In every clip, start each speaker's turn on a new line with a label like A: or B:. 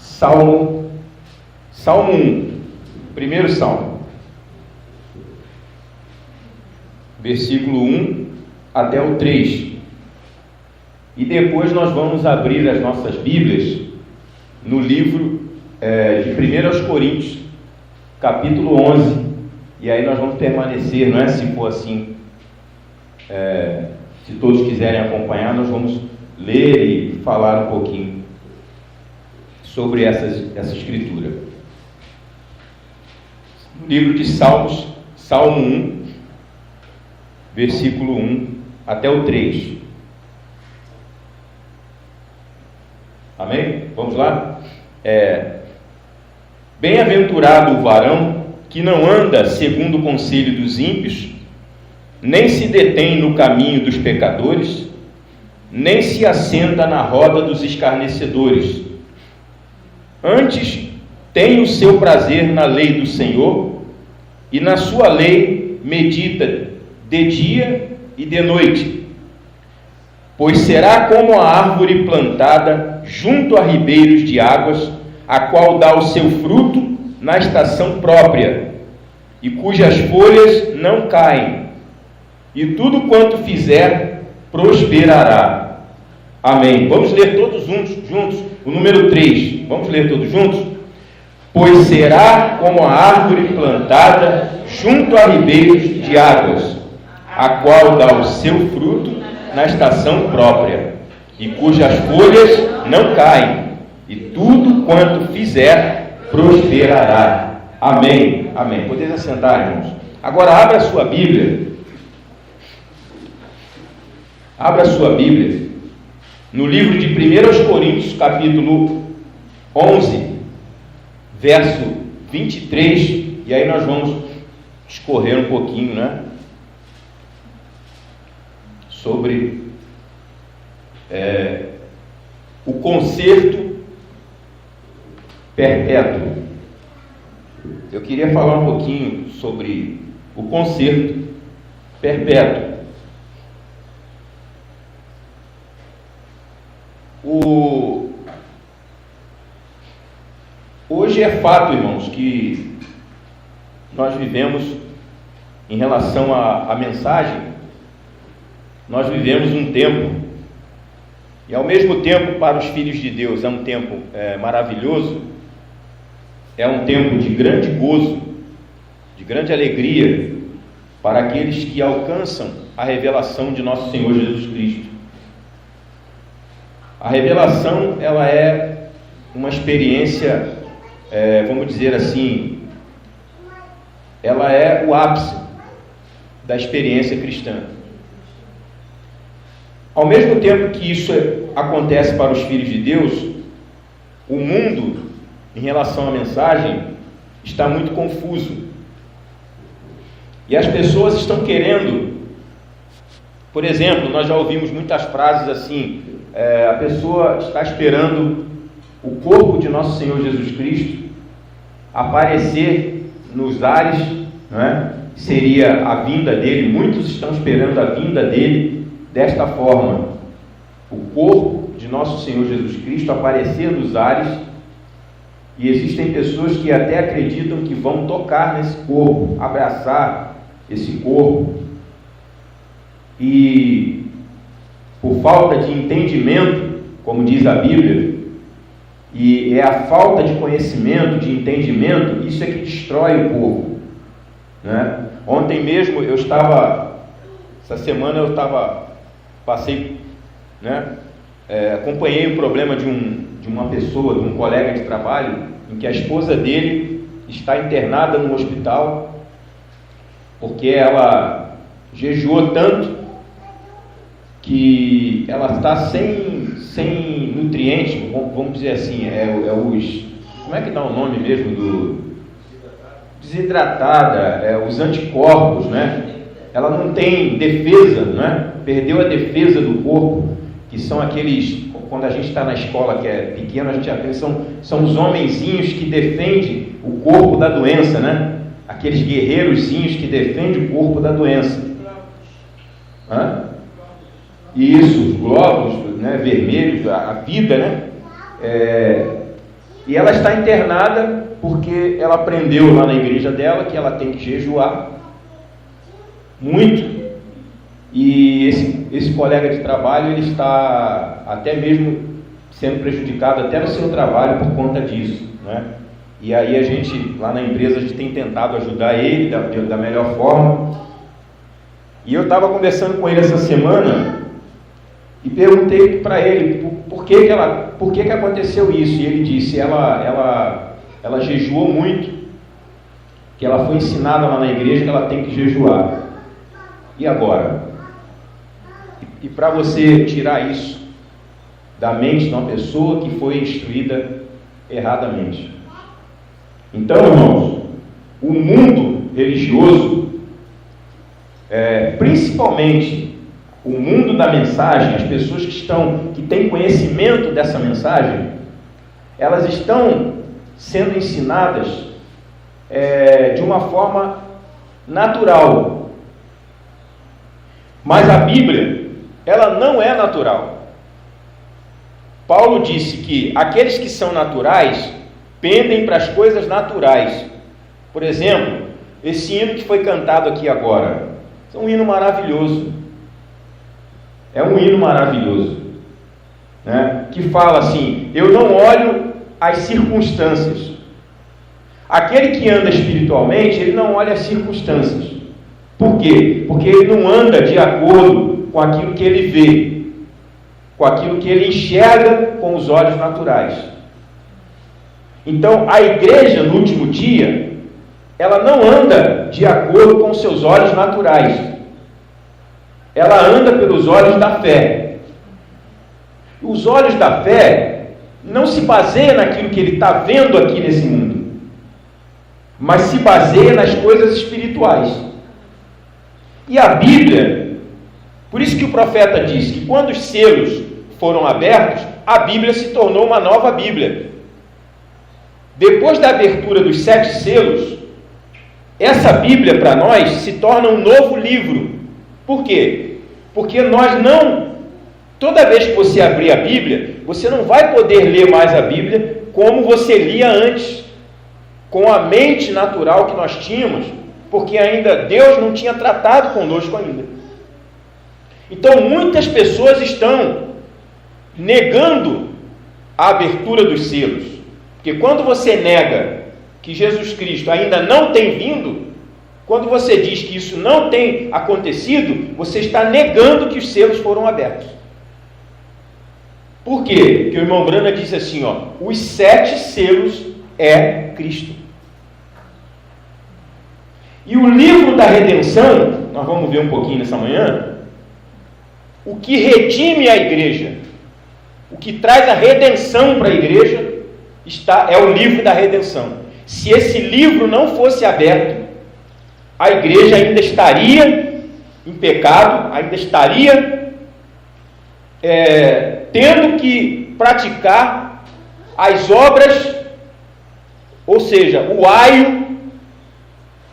A: Salmo 1, primeiro Salmo, versículo 1 até o 3. E depois nós vamos abrir as nossas Bíblias no livro de 1 Coríntios, capítulo 11. E aí nós vamos permanecer, não é? Se for assim, se todos quiserem acompanhar, nós vamos ler e falar um pouquinho sobre essa escritura. No livro de Salmos, Salmo 1, versículo 1 até o 3. Amém? Vamos lá? Bem-aventurado o varão que não anda segundo o conselho dos ímpios, nem se detém no caminho dos pecadores, nem se assenta na roda dos escarnecedores. Antes tem o seu prazer na lei do Senhor, e na sua lei medita de dia e de noite. Pois será como a árvore plantada junto a ribeiros de águas, a qual dá o seu fruto na estação própria, e cujas folhas não caem, e tudo quanto fizer prosperará. Amém. Vamos ler todos juntos o número 3. Vamos ler todos juntos? Pois será como a árvore plantada junto a ribeiros de águas, a qual dá o seu fruto na estação própria, e cujas folhas não caem, e tudo quanto fizer prosperará. Amém. Amém. Podeis assentar, irmãos. Agora abra a sua Bíblia. Abra a sua Bíblia no livro de 1 Coríntios, capítulo 11, verso 23, e aí nós vamos discorrer um pouquinho, né, sobre o conserto perpétuo. Eu queria falar um pouquinho sobre o conserto perpétuo. Hoje é fato, irmãos, que nós vivemos, em relação à mensagem, nós vivemos um tempo, e ao mesmo tempo para os filhos de Deus é um tempo maravilhoso, é um tempo de grande gozo, de grande alegria para aqueles que alcançam a revelação de nosso Senhor Jesus Cristo. A revelação, ela é uma experiência, vamos dizer assim, ela é o ápice da experiência cristã. Ao mesmo tempo que isso acontece para os filhos de Deus, o mundo, em relação à mensagem, está muito confuso. E as pessoas estão querendo, por exemplo, nós já ouvimos muitas frases assim, a pessoa está esperando o corpo de nosso Senhor Jesus Cristo aparecer nos ares, não é? Seria a vinda dele. Muitos estão esperando a vinda dele desta forma: o corpo de nosso Senhor Jesus Cristo aparecer nos ares, e existem pessoas que até acreditam que vão tocar nesse corpo, abraçar esse corpo, e por falta de entendimento, como diz a Bíblia, e é a falta de conhecimento, de entendimento, isso é que destrói o povo, né? Ontem mesmo essa semana passei, né, acompanhei o problema de uma pessoa, de um colega de trabalho, em que a esposa dele está internada no hospital, porque ela jejuou tanto que ela está sem nutrientes, vamos dizer assim, como é que dá o nome mesmo desidratada, os anticorpos, né? Ela não tem defesa, né? Perdeu a defesa do corpo, que são aqueles, quando a gente está na escola que é pequeno, a gente aprende, são os homenzinhos que defendem o corpo da doença, né? Aqueles guerreirozinhos que defendem o corpo da doença. Isso, os glóbulos, né, vermelhos, a vida, né? E ela está internada porque ela aprendeu lá na igreja dela que ela tem que jejuar muito. E esse colega de trabalho, ele está até mesmo sendo prejudicado até no seu trabalho por conta disso, né? E aí a gente, lá na empresa, a gente tem tentado ajudar ele da melhor forma. E eu estava conversando com ele essa semana e perguntei para ele por que aconteceu isso. E ele disse, ela jejuou muito, que ela foi ensinada lá na igreja que ela tem que jejuar. E agora? E para você tirar isso da mente de uma pessoa que foi instruída erradamente. Então, irmãos, o mundo religioso, principalmente o mundo da mensagem, as pessoas que têm conhecimento dessa mensagem, elas estão sendo ensinadas de uma forma natural. Mas a Bíblia, ela não é natural. Paulo disse que aqueles que são naturais pendem para as coisas naturais. Por exemplo, esse hino que foi cantado aqui agora, é um hino maravilhoso. É um hino maravilhoso, né? Que fala assim: eu não olho as circunstâncias. Aquele que anda espiritualmente, ele não olha as circunstâncias. Por quê? Porque ele não anda de acordo com aquilo que ele vê, com aquilo que ele enxerga com os olhos naturais. Então, a igreja, no último dia, ela não anda de acordo com os seus olhos naturais. Ela anda pelos olhos da fé. Os olhos da fé não se baseiam naquilo que ele está vendo aqui nesse mundo, mas se baseia nas coisas espirituais. E a Bíblia, por isso que o profeta diz que quando os selos foram abertos, a Bíblia se tornou uma nova Bíblia. Depois da abertura dos 7 selos, essa Bíblia para nós se torna um novo livro. Por quê? Porque toda vez que você abrir a Bíblia, você não vai poder ler mais a Bíblia como você lia antes, com a mente natural que nós tínhamos, porque ainda Deus não tinha tratado conosco ainda. Então muitas pessoas estão negando a abertura dos selos. Porque quando você nega que Jesus Cristo ainda não tem vindo, quando você diz que isso não tem acontecido, você está negando que os selos foram abertos. Por quê? Porque o irmão Brana disse assim, os 7 selos é Cristo. E o livro da redenção, nós vamos ver um pouquinho nessa manhã, o que redime a igreja, o que traz a redenção para a igreja, é o livro da redenção. Se esse livro não fosse aberto, a igreja ainda estaria em pecado, ainda estaria tendo que praticar as obras, ou seja, o aio.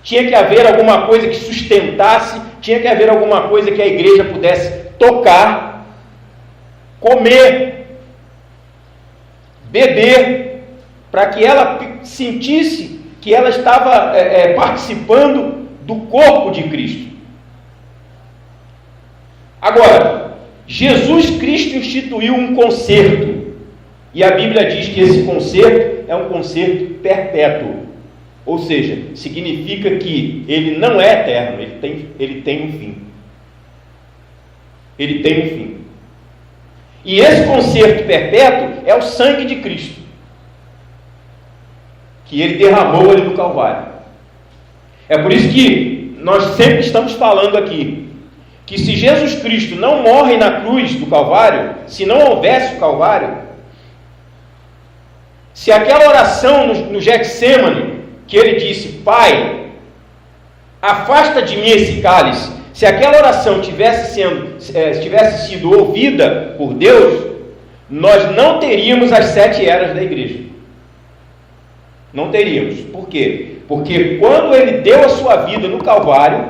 A: Tinha que haver alguma coisa que sustentasse, tinha que haver alguma coisa que a igreja pudesse tocar, comer, beber, para que ela sentisse que ela estava participando do corpo de Cristo. Agora, Jesus Cristo instituiu um concerto, e a Bíblia diz que esse concerto é um concerto perpétuo, ou seja, significa que ele não é eterno, ele tem um fim. Ele tem um fim. E esse concerto perpétuo é o sangue de Cristo, que ele derramou ali no Calvário. É por isso que nós sempre estamos falando aqui, que se Jesus Cristo não morre na cruz do Calvário, se não houvesse o Calvário, se aquela oração no Getsêmani, que ele disse, Pai, afasta de mim esse cálice, se aquela oração tivesse sido ouvida por Deus, nós não teríamos as 7 eras da igreja. Não teríamos. Por quê? Porque quando ele deu a sua vida no Calvário,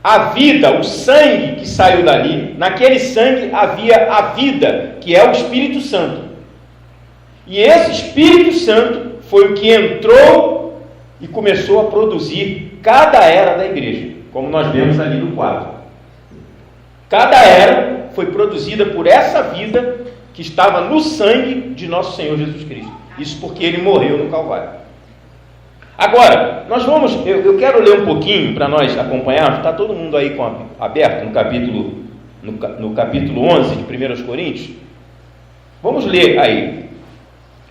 A: a vida, o sangue que saiu dali, naquele sangue havia a vida, que é o Espírito Santo. E esse Espírito Santo foi o que entrou e começou a produzir cada era da igreja, como nós vemos ali no quadro. Cada era foi produzida por essa vida que estava no sangue de nosso Senhor Jesus Cristo. Isso porque Ele morreu no Calvário. Agora, eu quero ler um pouquinho para nós acompanharmos. Está todo mundo aí aberto no capítulo 11 de 1 Coríntios? Vamos ler aí.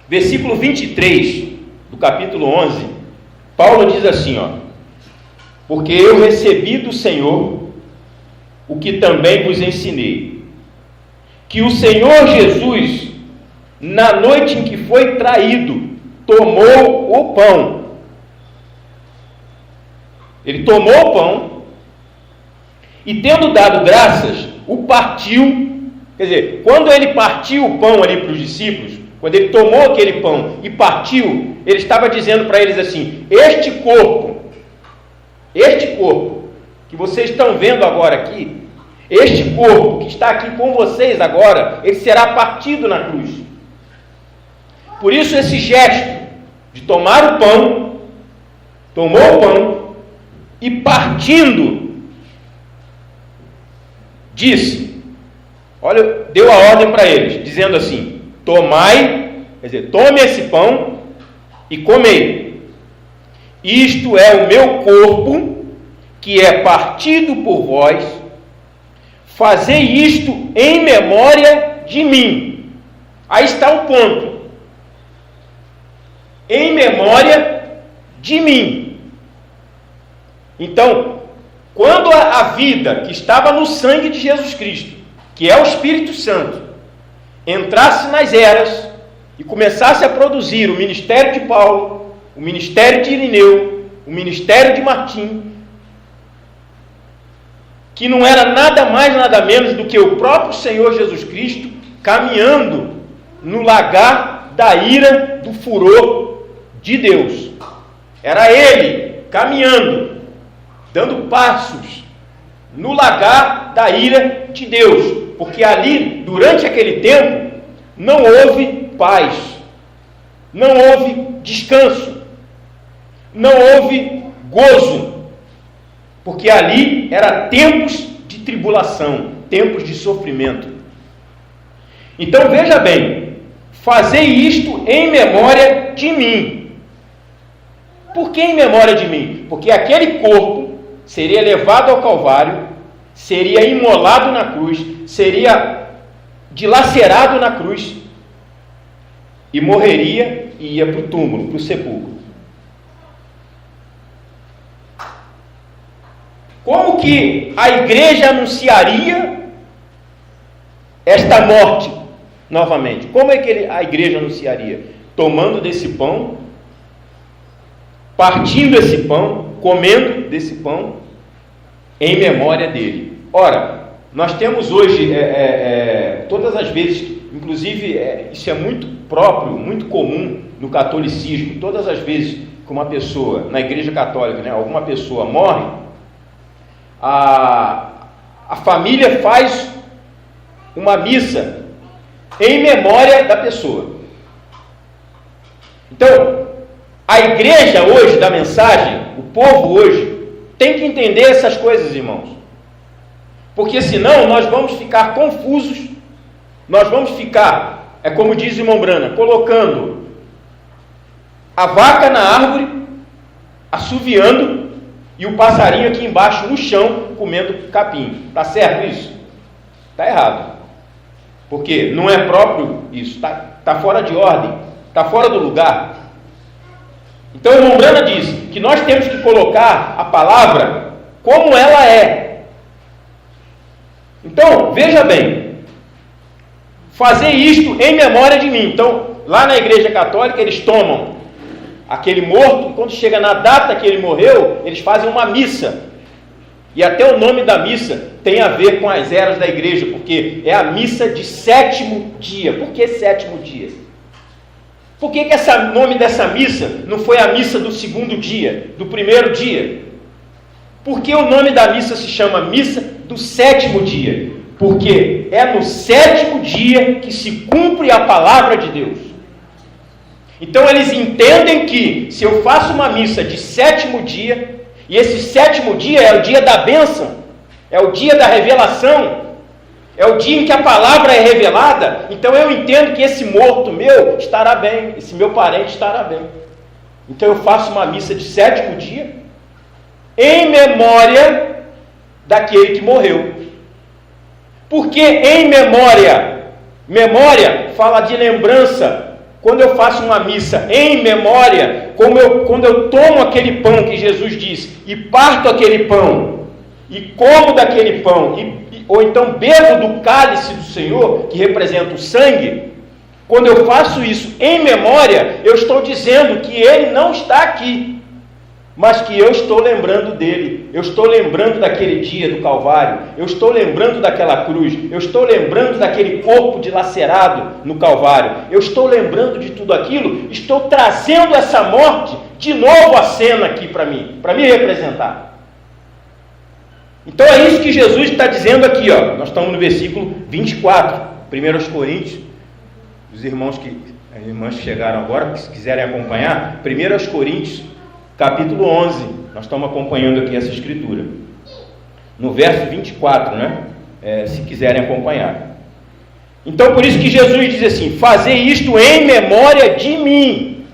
A: Versículo 23 do capítulo 11. Paulo diz assim, porque eu recebi do Senhor o que também vos ensinei, que o Senhor Jesus, na noite em que foi traído, tomou o pão. Ele tomou o pão e, tendo dado graças, o partiu. Quer dizer, quando ele partiu o pão ali para os discípulos, quando ele tomou aquele pão e partiu, ele estava dizendo para eles assim: este corpo que vocês estão vendo agora aqui, este corpo que está aqui com vocês agora, ele será partido na cruz. Por isso esse gesto de tomar o pão, tomou o pão e partindo, disse, olha, deu a ordem para eles, dizendo assim: tomai, quer dizer, tome esse pão e comei. Isto é o meu corpo, que é partido por vós. Fazei isto em memória de mim. Aí está o ponto. Em memória de mim. Então, quando a vida que estava no sangue de Jesus Cristo, que é o Espírito Santo, entrasse nas eras e começasse a produzir o ministério de Paulo, o ministério de Irineu, o ministério de Martim, que não era nada mais, nada menos do que o próprio Senhor Jesus Cristo caminhando no lagar da ira, do furor de Deus. Era Ele caminhando, dando passos no lagar da ira de Deus, porque ali, durante aquele tempo, não houve paz, não houve descanso, não houve gozo, porque ali era tempos de tribulação, tempos de sofrimento. Então veja bem, fazei isto em memória de mim. Por que em memória de mim? Porque aquele corpo seria levado ao Calvário, seria imolado na cruz, seria dilacerado na cruz e morreria e ia para o túmulo, para o sepulcro. Como que a igreja anunciaria esta morte novamente? Como é que a igreja anunciaria? Tomando desse pão, partindo esse pão, comendo desse pão, em memória dele. Ora, nós temos hoje, todas as vezes, inclusive isso é muito próprio, muito comum no catolicismo, todas as vezes que uma pessoa, na igreja católica, alguma pessoa morre, a família faz uma missa em memória da pessoa. Então, a igreja hoje da mensagem, o povo hoje, tem que entender essas coisas, irmãos. Porque senão nós vamos ficar confusos, nós vamos ficar, como diz o irmão Brana, colocando a vaca na árvore, assoviando, e o passarinho aqui embaixo no chão, comendo capim. Está certo isso? Está errado. Porque não é próprio isso, está fora de ordem, está fora do lugar. Então o irmão Brana diz que nós temos que colocar a palavra como ela é. Então, veja bem, fazer isto em memória de mim. Então, lá na igreja católica, eles tomam aquele morto, e quando chega na data que ele morreu, eles fazem uma missa. E até o nome da missa tem a ver com as eras da igreja, porque é a missa de 7º dia. Por que 7º dia? Por que o nome dessa missa não foi a missa do 2º dia, do 1º dia? Por que o nome da missa se chama missa do 7º dia? Porque é no 7º dia que se cumpre a palavra de Deus. Então eles entendem que se eu faço uma missa de 7º dia, e esse 7º dia é o dia da bênção, é o dia da revelação, é o dia em que a palavra é revelada, então eu entendo que esse morto meu estará bem, esse meu parente estará bem. Então eu faço uma missa de 7º dia, em memória daquele que morreu. Porque em memória, memória fala de lembrança. Quando eu faço uma missa em memória, quando eu tomo aquele pão que Jesus disse, e parto aquele pão, e como daquele pão, ou então bebo do cálice do Senhor, que representa o sangue, quando eu faço isso em memória, eu estou dizendo que Ele não está aqui, mas que eu estou lembrando dele, eu estou lembrando daquele dia do Calvário, eu estou lembrando daquela cruz, eu estou lembrando daquele corpo dilacerado no Calvário, eu estou lembrando de tudo aquilo, estou trazendo essa morte de novo à cena aqui para mim representar. Então é isso que Jesus está dizendo aqui, ó. Nós estamos no versículo 24, 1 Coríntios, os irmãs que chegaram agora, se quiserem acompanhar, 1 Coríntios, capítulo 11, nós estamos acompanhando aqui essa escritura, no verso 24, né? Se quiserem acompanhar. Então, por isso que Jesus diz assim, fazer isto em memória de mim.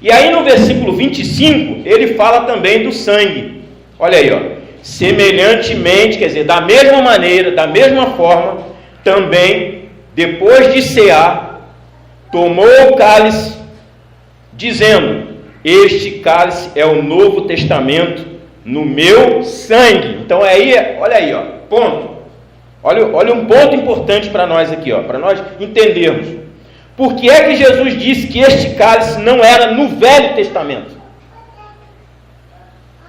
A: E aí no versículo 25, ele fala também do sangue. Olha aí, ó. Semelhantemente, quer dizer, da mesma maneira, da mesma forma, também, depois de cear, tomou o cálice, dizendo, este cálice é o Novo Testamento no meu sangue. Então aí, olha aí, ó, ponto. Olha um ponto importante para nós aqui, ó, para nós entendermos. Por que é que Jesus disse que este cálice não era no Velho Testamento?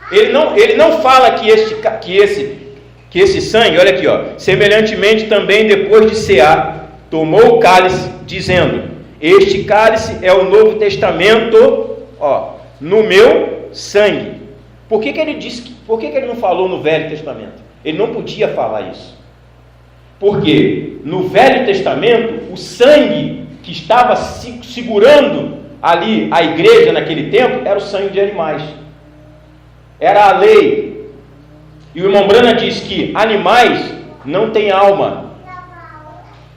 A: Ele não fala que esse sangue, olha aqui, ó, semelhantemente também depois de cear, tomou o cálice, dizendo, este cálice é o Novo Testamento, ó, no meu sangue. Por que ele disse? Por que ele não falou no Velho Testamento? Ele não podia falar isso. Porque no Velho Testamento, o sangue que estava segurando ali a igreja naquele tempo era o sangue de animais. Era a lei. E o irmão Brana diz que animais não têm alma.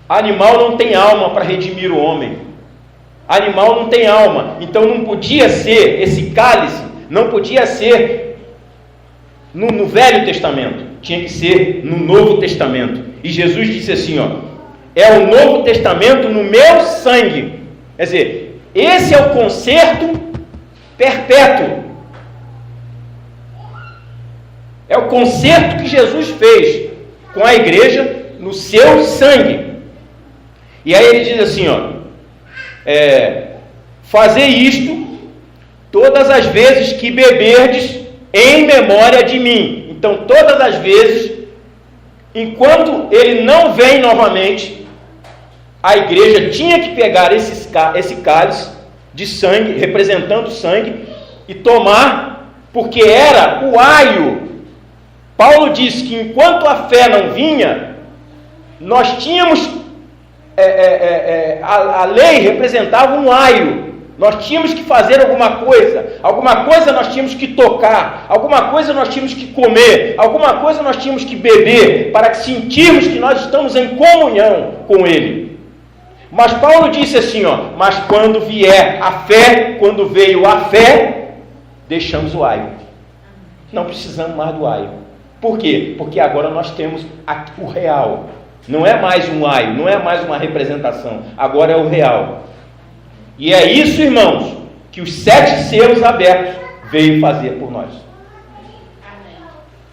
A: Animal não tem alma para redimir o homem. Animal não tem alma. Então não podia ser esse cálice, não podia ser no Velho Testamento. Tinha que ser no Novo Testamento. E Jesus disse assim, ó, é o Novo Testamento no meu sangue. Quer dizer, esse é o concerto perpétuo. É o concerto que Jesus fez com a igreja no seu sangue. E aí ele diz assim, ó, fazer isto todas as vezes que beberdes em memória de mim. Então, todas as vezes, enquanto ele não vem novamente, a igreja tinha que pegar esse cálice de sangue, representando o sangue, e tomar, porque era o aio. Paulo diz que enquanto a fé não vinha, nós tínhamos, a lei representava um aio. Nós tínhamos que fazer alguma coisa nós tínhamos que tocar, alguma coisa nós tínhamos que comer, alguma coisa nós tínhamos que beber, para sentirmos que nós estamos em comunhão com Ele. Mas Paulo disse assim, ó, mas quando vier a fé, quando veio a fé, deixamos o aio. Não precisamos mais do aio. Por quê? Porque agora nós temos o real. Não é mais um aio, não é mais uma representação, agora é o real. E é isso, irmãos, que os 7 selos abertos veio fazer por nós.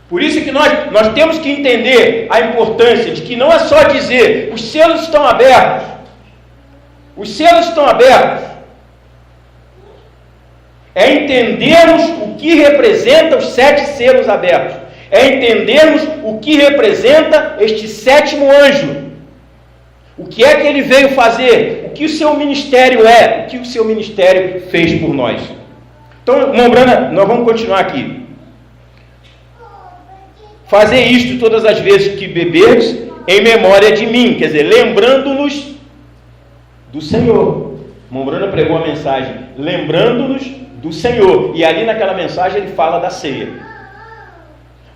A: Por isso que nós temos que entender a importância de que não é só dizer, os selos estão abertos. Os selos estão abertos. É entendermos o que representa os 7 selos abertos. É entendermos o que representa este 7º anjo. O que é que ele veio fazer? O que o seu ministério é? O que o seu ministério fez por nós? Então, irmão Brana, nós vamos continuar aqui. Fazer isto todas as vezes que beberdes em memória de mim. Quer dizer, lembrando-nos do Senhor. Mombrana pregou a mensagem lembrando-nos do Senhor. E ali naquela mensagem ele fala da ceia.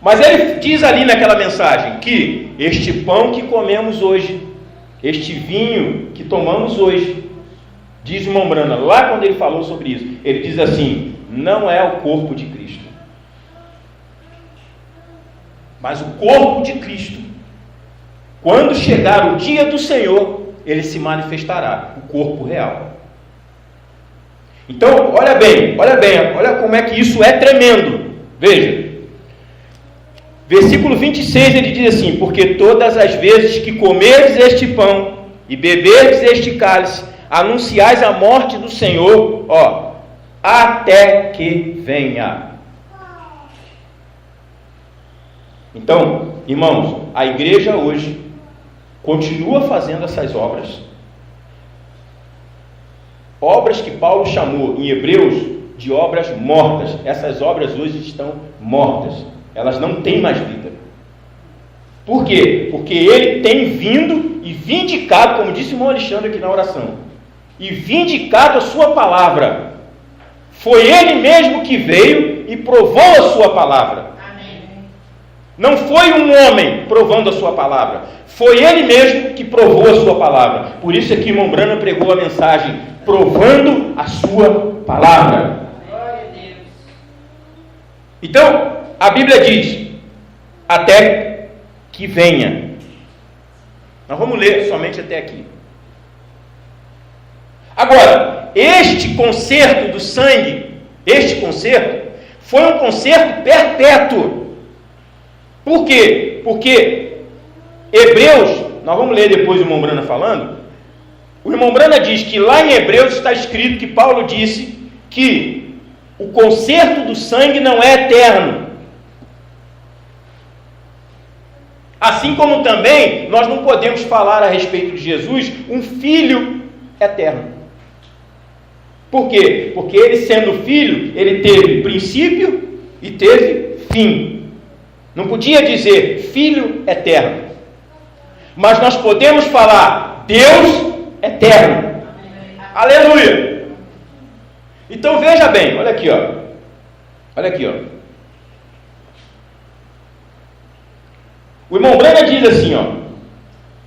A: Mas ele diz ali naquela mensagem que este pão que comemos hoje, este vinho que tomamos hoje, diz Mombrana, lá quando ele falou sobre isso, ele diz assim, não é o corpo de Cristo. Mas o corpo de Cristo, quando chegar o dia do Senhor, ele se manifestará, o corpo real. Então, olha como é que isso é tremendo. Veja, versículo 26 ele diz assim, porque todas as vezes que comerdes este pão e beberdes este cálice, anunciais a morte do Senhor, até que venha. Então, irmãos, a igreja hoje continua fazendo essas obras que Paulo chamou em Hebreus de obras mortas. Essas obras hoje estão mortas, elas não têm mais vida. Por quê? Porque ele tem vindo e vindicado, como disse o irmão Alexandre aqui na oração, e vindicado a sua palavra. Foi ele mesmo que veio e provou a sua palavra. Não foi um homem provando a sua palavra, foi ele mesmo que provou a sua palavra. Por isso é que Mombrana pregou a mensagem, provando a sua palavra. Glória a Deus. Então, a Bíblia diz, até que venha. Nós vamos ler somente até aqui. Agora, este concerto do sangue, este concerto, foi um concerto perpétuo. Por quê? Porque Hebreus, nós vamos ler depois o Mombrana falando, o irmão Brana diz que lá em Hebreus está escrito que Paulo disse que o concerto do sangue não é eterno. Assim como também nós não podemos falar a respeito de Jesus um filho eterno. Por quê? Porque ele sendo filho, ele teve princípio e teve fim. Não podia dizer filho eterno. Mas nós podemos falar Deus eterno. Aleluia! Então veja bem, olha aqui, ó. Olha aqui, ó. O irmão Brana diz assim, ó: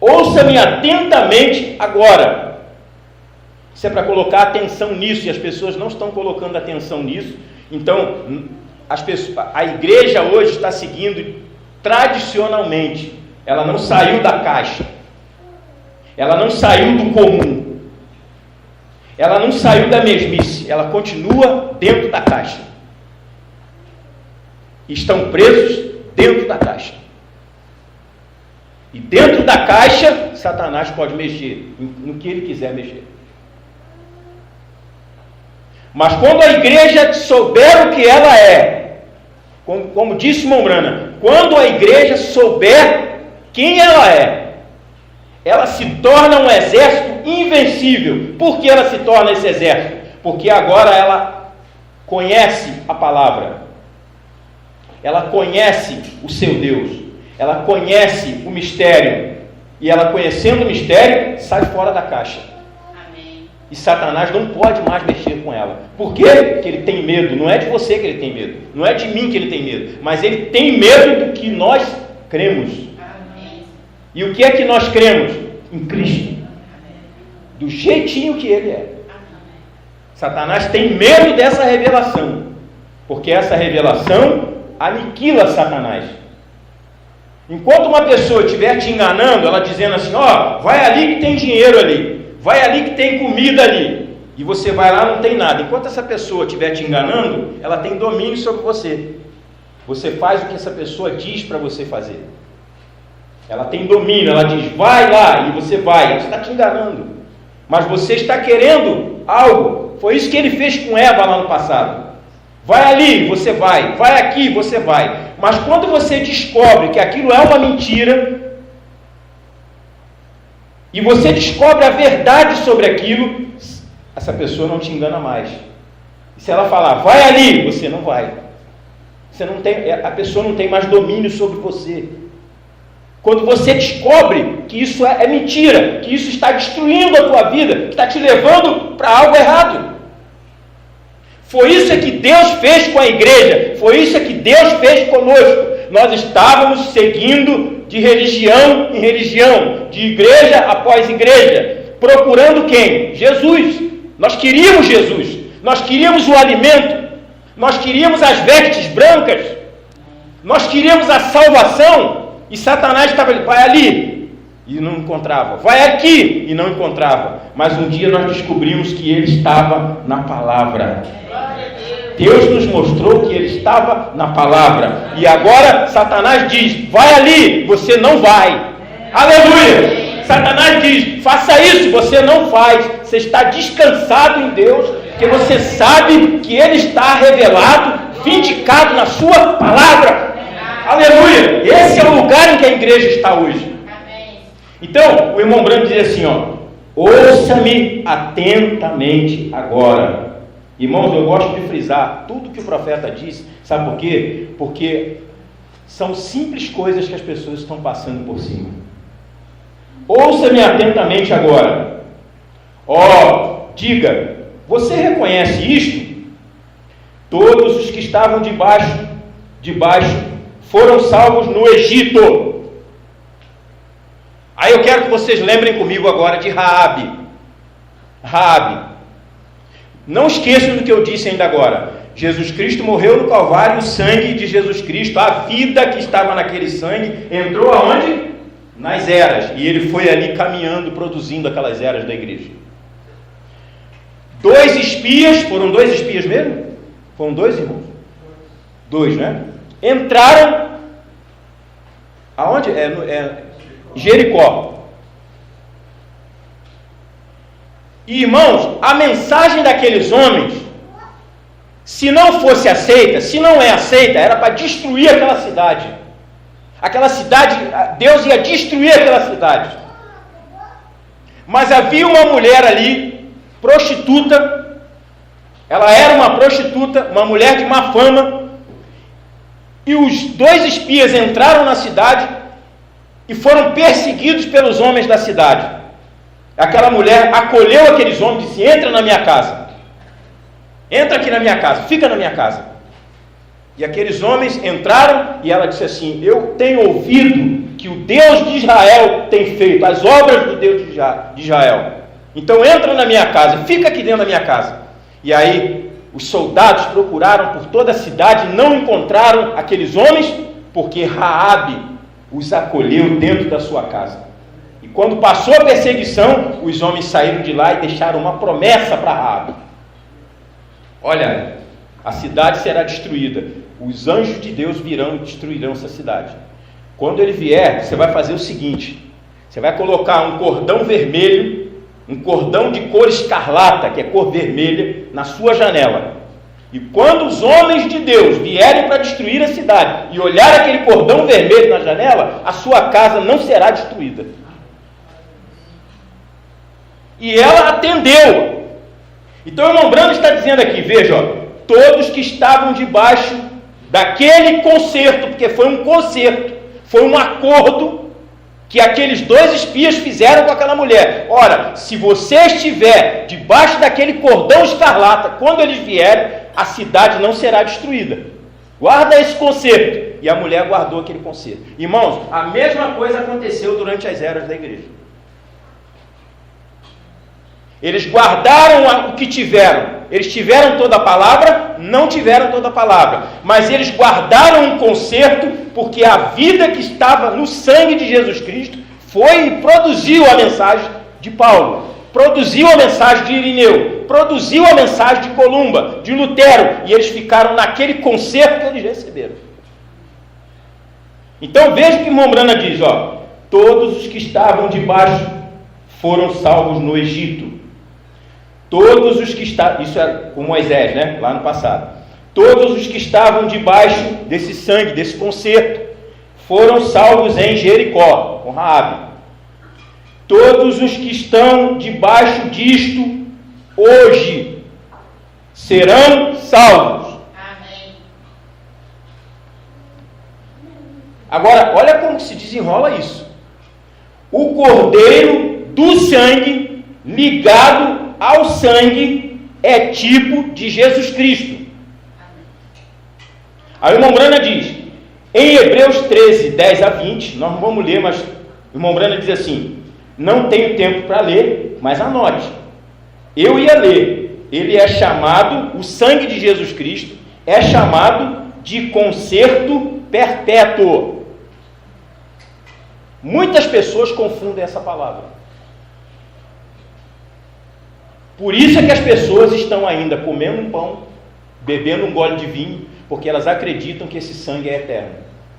A: ouça-me atentamente agora. Isso é para colocar atenção nisso, e as pessoas não estão colocando atenção nisso. Então, a igreja hoje está seguindo tradicionalmente. Ela não saiu da caixa. Ela não saiu do comum. Ela não saiu da mesmice. Ela continua dentro da caixa. Estão presos dentro da caixa. E dentro da caixa, Satanás pode mexer no que ele quiser mexer. Mas quando a igreja souber o que ela é, como disse Mombrana, quando a igreja souber quem ela é, ela se torna um exército invencível. Por que ela se torna esse exército? Porque agora ela conhece a palavra, ela conhece o seu Deus, ela conhece o mistério, e ela conhecendo o mistério, sai fora da caixa. E Satanás não pode mais mexer com ela. Por quê? Porque ele tem medo. Não é de você que ele tem medo, não é de mim que ele tem medo, mas ele tem medo do que nós cremos. Amém. E o que é que nós cremos? Em Cristo. Amém. Do jeitinho que ele é. Amém. Satanás tem medo dessa revelação, porque essa revelação aniquila Satanás. Enquanto uma pessoa estiver te enganando, ela dizendo assim, ó, vai ali que tem dinheiro ali, vai ali que tem comida ali, e você vai lá, não tem nada. Enquanto essa pessoa estiver te enganando, ela tem domínio sobre você. Você faz o que essa pessoa diz para você fazer. Ela tem domínio, ela diz, vai lá, e você vai. Ela está te enganando, mas você está querendo algo. Foi isso que ele fez com Eva lá no passado. Vai ali, você vai aqui, você vai. Mas quando você descobre que aquilo é uma mentira, e você descobre a verdade sobre aquilo, essa pessoa não te engana mais. E se ela falar, vai ali, você não vai. Você não tem, a pessoa não tem mais domínio sobre você. Quando você descobre que isso é mentira, que isso está destruindo a tua vida, que está te levando para algo errado. Foi isso que Deus fez com a igreja, foi isso que Deus fez conosco. Nós estávamos seguindo de religião em religião, de igreja após igreja, procurando quem? Jesus. Nós queríamos Jesus, nós queríamos o alimento, nós queríamos as vestes brancas, nós queríamos a salvação. E Satanás estava ali, vai ali, e não encontrava, vai aqui, e não encontrava. Mas um dia nós descobrimos que ele estava na palavra. Deus nos mostrou que ele estava na palavra. E agora Satanás diz, vai ali, você não vai. Aleluia! Satanás diz, faça isso, você não faz. Você está descansado em Deus, porque você sabe que ele está revelado, vindicado na sua palavra. Aleluia! Esse é o lugar em que a igreja está hoje. Então, o irmão Branco diz assim, ouça-me atentamente agora. Irmãos, eu gosto de frisar tudo que o profeta disse. Sabe por quê? Porque são simples coisas que as pessoas estão passando por cima. Ouça-me atentamente agora. Diga, você reconhece isto? Todos os que estavam debaixo foram salvos no Egito. Aí eu quero que vocês lembrem comigo agora de Raabe. Não esqueçam do que eu disse ainda agora. Jesus Cristo morreu no Calvário, o sangue de Jesus Cristo, a vida que estava naquele sangue, entrou aonde? Nas eras. E ele foi ali caminhando, produzindo aquelas eras da igreja. 2 espias, foram 2 espias mesmo? Foram 2, irmãos? 2, né? Entraram aonde? Jericó. E, irmãos, a mensagem daqueles homens, se não fosse aceita, se não é aceita, era para destruir aquela cidade. Aquela cidade, Deus ia destruir aquela cidade. Mas havia uma mulher ali, prostituta, ela era uma prostituta, uma mulher de má fama, e os 2 espias entraram na cidade e foram perseguidos pelos homens da cidade. Aquela mulher acolheu aqueles homens e disse, entra na minha casa. Entra aqui na minha casa, fica na minha casa. E aqueles homens entraram e ela disse assim, eu tenho ouvido que o Deus de Israel tem feito, as obras do Deus de Israel. Então entra na minha casa, fica aqui dentro da minha casa. E aí os soldados procuraram por toda a cidade e não encontraram aqueles homens, porque Raabe os acolheu dentro da sua casa. E quando passou a perseguição, os homens saíram de lá e deixaram uma promessa para Raabe. Olha, a cidade será destruída. Os anjos de Deus virão e destruirão essa cidade. Quando ele vier, você vai fazer o seguinte. Você vai colocar um cordão vermelho, um cordão de cor escarlata, que é cor vermelha, na sua janela. E quando os homens de Deus vierem para destruir a cidade e olhar aquele cordão vermelho na janela, a sua casa não será destruída. E ela atendeu. Então o irmão Branco está dizendo aqui, veja, todos que estavam debaixo daquele concerto, porque foi um concerto, foi um acordo que aqueles 2 espias fizeram com aquela mulher. Ora, se você estiver debaixo daquele cordão escarlata, quando eles vierem, a cidade não será destruída. Guarda esse concerto. E a mulher guardou aquele concerto. Irmãos, a mesma coisa aconteceu durante as eras da igreja. Eles guardaram o que tiveram. Eles tiveram toda a palavra? Não tiveram toda a palavra. Mas eles guardaram um concerto, porque a vida que estava no sangue de Jesus Cristo foi e produziu a mensagem de Paulo, produziu a mensagem de Irineu, produziu a mensagem de Columba, de Lutero, e eles ficaram naquele concerto que eles receberam. Então veja o que Mombrana diz, todos os que estavam debaixo foram salvos no Egito. Todos os que estavam, isso é com Moisés, né? Lá no passado. Todos os que estavam debaixo desse sangue, desse concerto, foram salvos em Jericó, com Raabe. Todos os que estão debaixo disto, hoje, serão salvos. Amém. Agora, olha como se desenrola isso. O cordeiro do sangue, ligado ao sangue, é tipo de Jesus Cristo. Aí o irmão Brana diz, em Hebreus 13, 10 a 20, nós não vamos ler, mas o irmão Brana diz assim, não tenho tempo para ler, mas anote. Eu ia ler, ele é chamado, o sangue de Jesus Cristo, é chamado de conserto perpétuo. Muitas pessoas confundem essa palavra. Por isso é que as pessoas estão ainda comendo um pão, bebendo um gole de vinho, porque elas acreditam que esse sangue é eterno.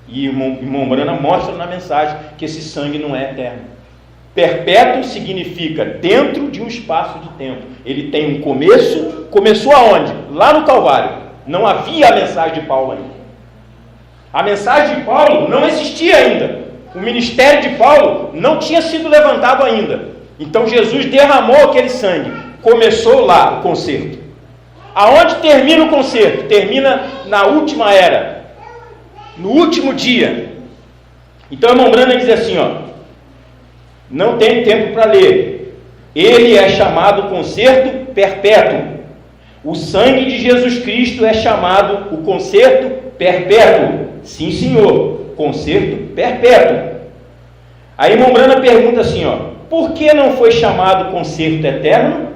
A: E o irmão Brana mostra na mensagem que esse sangue não é eterno. Perpétuo significa dentro de um espaço de tempo. Ele tem um começo. Começou aonde? Lá no Calvário. Não havia a mensagem de Paulo ainda. A mensagem de Paulo não existia ainda. O ministério de Paulo não tinha sido levantado ainda. Então Jesus derramou aquele sangue. Começou lá o concerto. Aonde termina o concerto? Termina na última era. No último dia. Então o irmão Brana diz assim, não tem tempo para ler. Ele é chamado concerto perpétuo. O sangue de Jesus Cristo é chamado o concerto perpétuo. Sim, senhor. Concerto perpétuo. Aí irmão Brana pergunta assim, por que não foi chamado concerto eterno?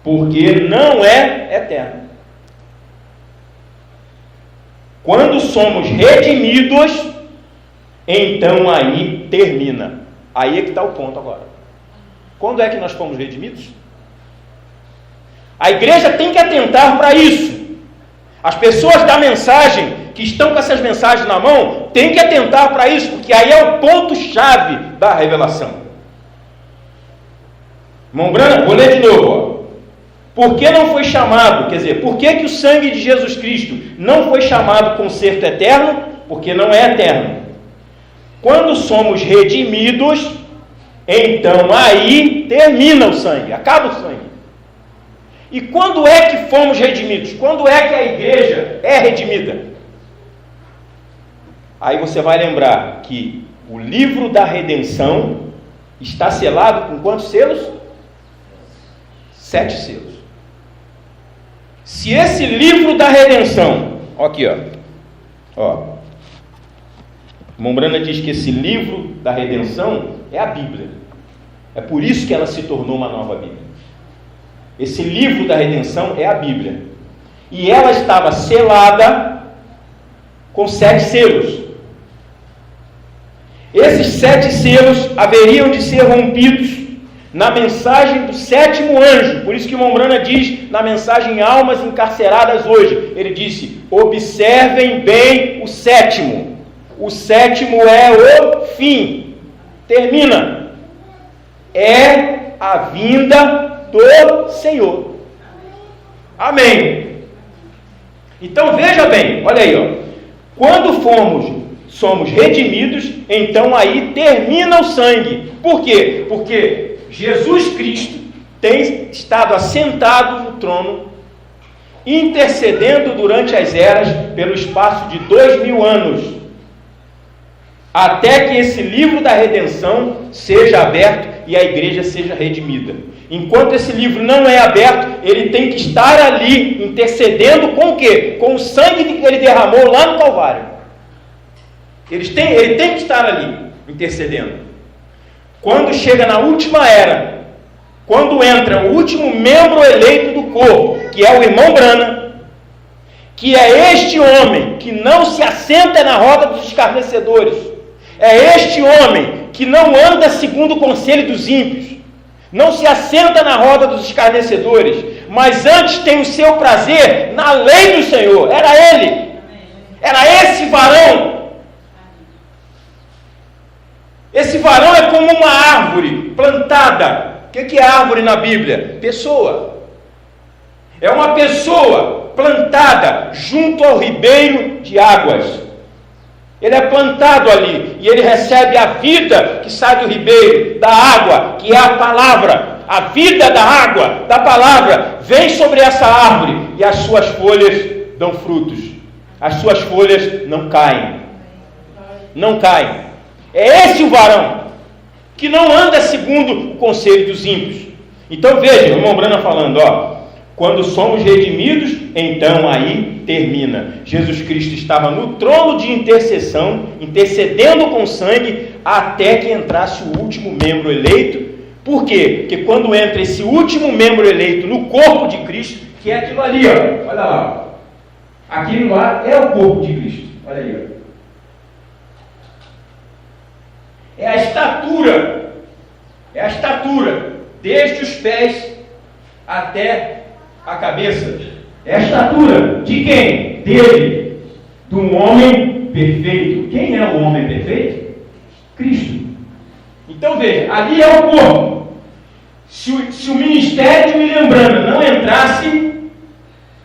A: Porque não é eterno. Quando somos redimidos, então aí termina. Aí é que está o ponto agora. Quando é que nós fomos redimidos? A igreja tem que atentar para isso. As pessoas da mensagem, que estão com essas mensagens na mão, têm que atentar para isso, porque aí é o ponto-chave da revelação. Irmão Brana, vou ler de novo. Por que não foi chamado, quer dizer, por que o sangue de Jesus Cristo não foi chamado concerto eterno? Porque não é eterno. Quando somos redimidos, então aí termina o sangue, acaba o sangue. E quando é que fomos redimidos? Quando é que a igreja é redimida? Aí você vai lembrar que o livro da redenção está selado com quantos selos? 7 selos. Se esse livro da redenção, aqui ó, irmão Brana diz que esse livro da redenção é a Bíblia. É por isso que ela se tornou uma nova Bíblia. Esse livro da redenção é a Bíblia. E ela estava selada com 7 selos. Esses 7 selos haveriam de ser rompidos na mensagem do 7º anjo. Por isso que o irmão Brana diz na mensagem Almas Encarceradas hoje. Ele disse, observem bem o 7º. O 7º é o fim. Termina. É a vinda do Senhor. Amém. Então veja bem, olha aí, quando somos redimidos, então aí termina o sangue. Por quê? Porque Jesus Cristo tem estado assentado no trono, intercedendo durante as eras pelo espaço de 2000 anos, até que esse livro da redenção seja aberto e a igreja seja redimida. Enquanto esse livro não é aberto, ele tem que estar ali intercedendo com o quê? Com o sangue que ele derramou lá no Calvário. Ele tem que estar ali intercedendo. Quando chega na última era, quando entra o último membro eleito do corpo, que é o irmão Brana, que é este homem que não se assenta na roda dos escarnecedores, é este homem que não anda segundo o conselho dos ímpios, não se assenta na roda dos escarnecedores, mas antes tem o seu prazer na lei do Senhor. Era ele, era esse varão. Esse varão é como uma árvore plantada. O que é árvore na Bíblia? Pessoa. É uma pessoa plantada junto ao ribeiro de águas. Ele é plantado ali e ele recebe a vida que sai do ribeiro, da água, que é a palavra. A vida da água, da palavra, vem sobre essa árvore e as suas folhas dão frutos. as suas folhas não caem. Não caem. É esse o varão que não anda segundo o conselho dos ímpios. Então veja, o irmão Brana falando, quando somos redimidos, então aí termina. Jesus Cristo estava no trono de intercessão, intercedendo com sangue, até que entrasse o último membro eleito. Por quê? Porque quando entra esse último membro eleito no corpo de Cristo, que é aquilo ali, olha lá, aquilo lá é o corpo de Cristo, olha aí, é a estatura, desde os pés até a cabeça. É a estatura de quem? Dele, de um homem perfeito. Quem é o homem perfeito? Cristo. Então veja, ali é o corpo. Se o ministério de William Branham não entrasse,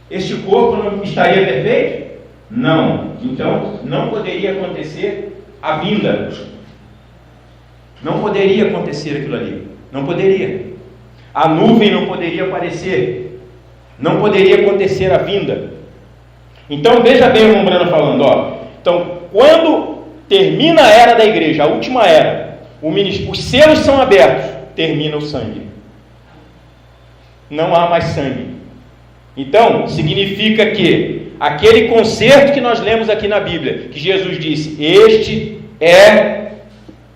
A: este corpo não estaria perfeito? Não. Então não poderia acontecer a vinda. Não poderia acontecer aquilo ali. Não poderia. A nuvem não poderia aparecer. Não poderia acontecer a vinda. Então veja bem o irmão Brana falando, Então, quando termina a era da igreja, a última era, os selos são abertos, termina o sangue. Não há mais sangue. Então, significa que aquele concerto que nós lemos aqui na Bíblia, que Jesus disse, este é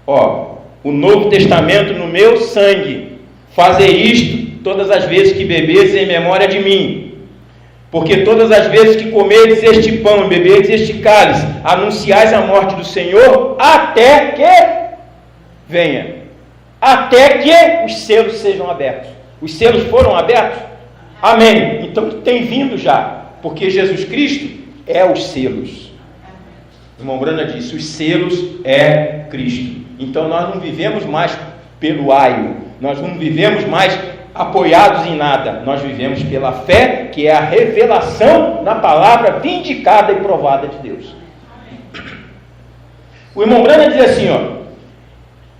A: o Novo Testamento no meu sangue. Fazer isto todas as vezes que beberes em memória de mim. Porque todas as vezes que comerdes este pão e beberdes este cálice, anunciais a morte do Senhor, até que venha. Até que os selos sejam abertos. Os selos foram abertos? Amém. Então tem vindo já. Porque Jesus Cristo é os selos. O irmão Brana disse, os selos é Cristo. Então nós não vivemos mais pelo aio, nós não vivemos mais apoiados em nada, nós vivemos pela fé, que é a revelação na palavra vindicada e provada de Deus. O irmão Brana diz assim,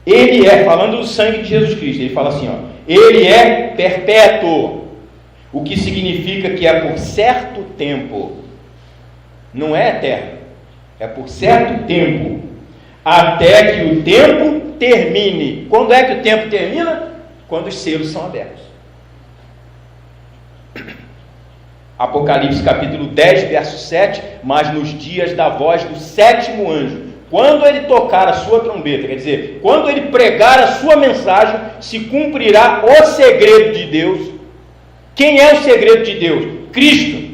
A: ele é, falando do sangue de Jesus Cristo, ele fala assim, ele é perpétuo, o que significa que é por certo tempo, não é eterno, é por certo tempo, até que o tempo termine. Quando é que o tempo termina? Quando os selos são abertos. Apocalipse capítulo 10, verso 7, mas nos dias da voz do sétimo anjo, quando ele tocar a sua trombeta, quer dizer, quando ele pregar a sua mensagem, se cumprirá o segredo de Deus. Quem é o segredo de Deus? Cristo.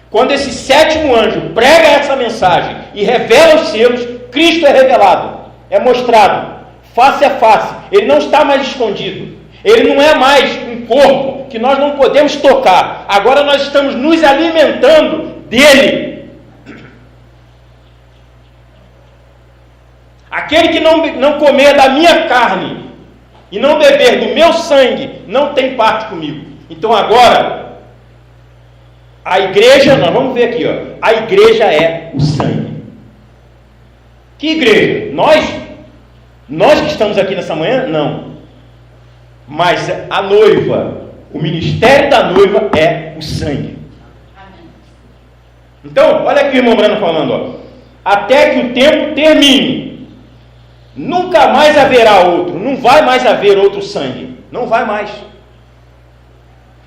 A: Quando esse sétimo anjo prega essa mensagem e revela os selos, Cristo é revelado, é mostrado, face a face. Ele não está mais escondido. Ele não é mais um corpo que nós não podemos tocar. Agora nós estamos nos alimentando dele. Aquele que não comer da minha carne e não beber do meu sangue, não tem parte comigo. Então agora, a igreja, nós vamos ver aqui, a igreja é o sangue. Que igreja? Nós que estamos aqui nessa manhã? Não. Mas a noiva, o ministério da noiva é o sangue. Então, olha aqui o irmão Brano falando, até que o tempo termine, nunca mais haverá outro, não vai mais haver outro sangue, não vai mais.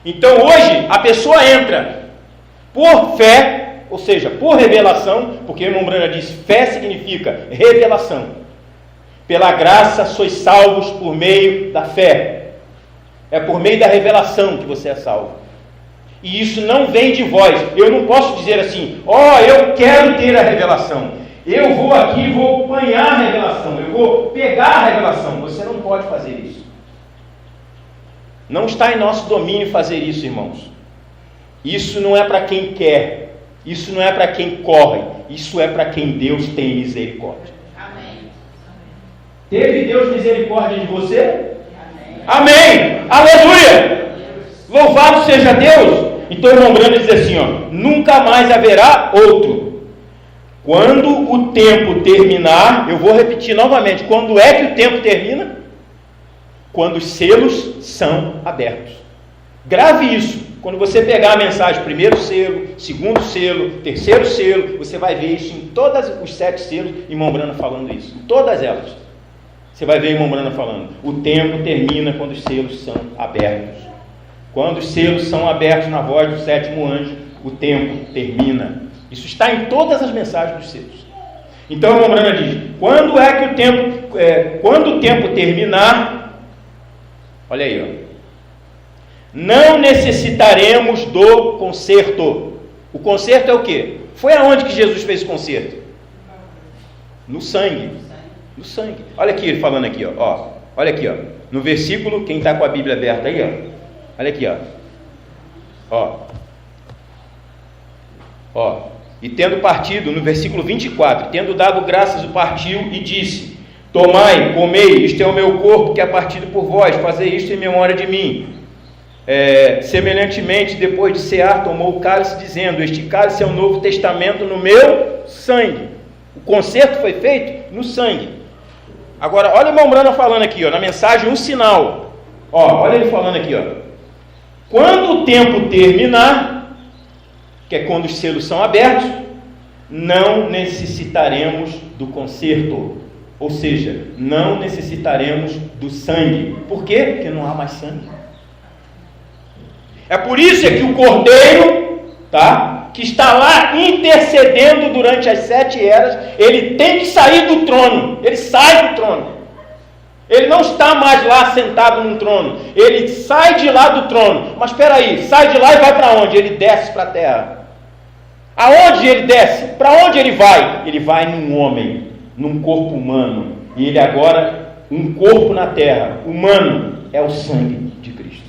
A: Então hoje a pessoa entra por fé, ou seja, por revelação, porque o irmão Brana diz, fé significa revelação. Pela graça sois salvos por meio da fé. É por meio da revelação que você é salvo. E isso não vem de vós. Eu não posso dizer assim, eu quero ter a revelação. Eu vou aqui, vou apanhar a revelação. Eu vou pegar a revelação. Você não pode fazer isso. Não está em nosso domínio fazer isso, irmãos. Isso não é para quem quer. Isso não é para quem corre. Isso é para quem Deus tem misericórdia. Amém. Teve Deus misericórdia de você? Amém! Aleluia! Louvado seja Deus! Então o irmão Brana diz assim, nunca mais haverá outro. Quando o tempo terminar, eu vou repetir novamente, quando é que o tempo termina? Quando os selos são abertos. Grave isso Quando você pegar a mensagem, primeiro selo, segundo selo, terceiro selo, você vai ver isso em todos os 7 selos, irmão Brana falando isso. Em todas elas. Você vai ver irmão Brana falando. O tempo termina quando os selos são abertos. Quando os selos são abertos na voz do 7º anjo, o tempo termina. Isso está em todas as mensagens dos selos. Então, irmão Brana diz, quando o tempo terminar, olha aí, ó. Não necessitaremos do conserto. O conserto é o quê? Foi aonde que Jesus fez o conserto? No sangue. No sangue. Olha aqui ele falando aqui, ó. Olha aqui, ó. No versículo, quem está com a Bíblia aberta aí, ó. Olha aqui, ó. E tendo partido, no versículo 24, tendo dado graças, o partiu e disse: tomai, comei, isto é o meu corpo que é partido por vós, fazei isto em memória de mim. Semelhantemente, depois de cear, tomou o cálice, dizendo: este cálice é o novo testamento no meu sangue. O conserto foi feito no sangue. Agora, olha o irmão Brana falando aqui, ó, na mensagem, um sinal. Olha ele falando aqui, ó. Quando o tempo terminar, que é quando os selos são abertos, não necessitaremos do conserto. Ou seja, não necessitaremos do sangue. Por quê? Porque não há mais sangue. É por isso que o Cordeiro, que está lá intercedendo durante as 7 eras, ele tem que sair do trono. Ele sai do trono. Ele não está mais lá sentado num trono. Ele sai de lá do trono. Mas espera aí, sai de lá e vai para onde? Ele desce para a terra. Aonde ele desce? Para onde ele vai? Ele vai num homem, num corpo humano. E ele agora, um corpo na terra, humano, é o sangue de Cristo.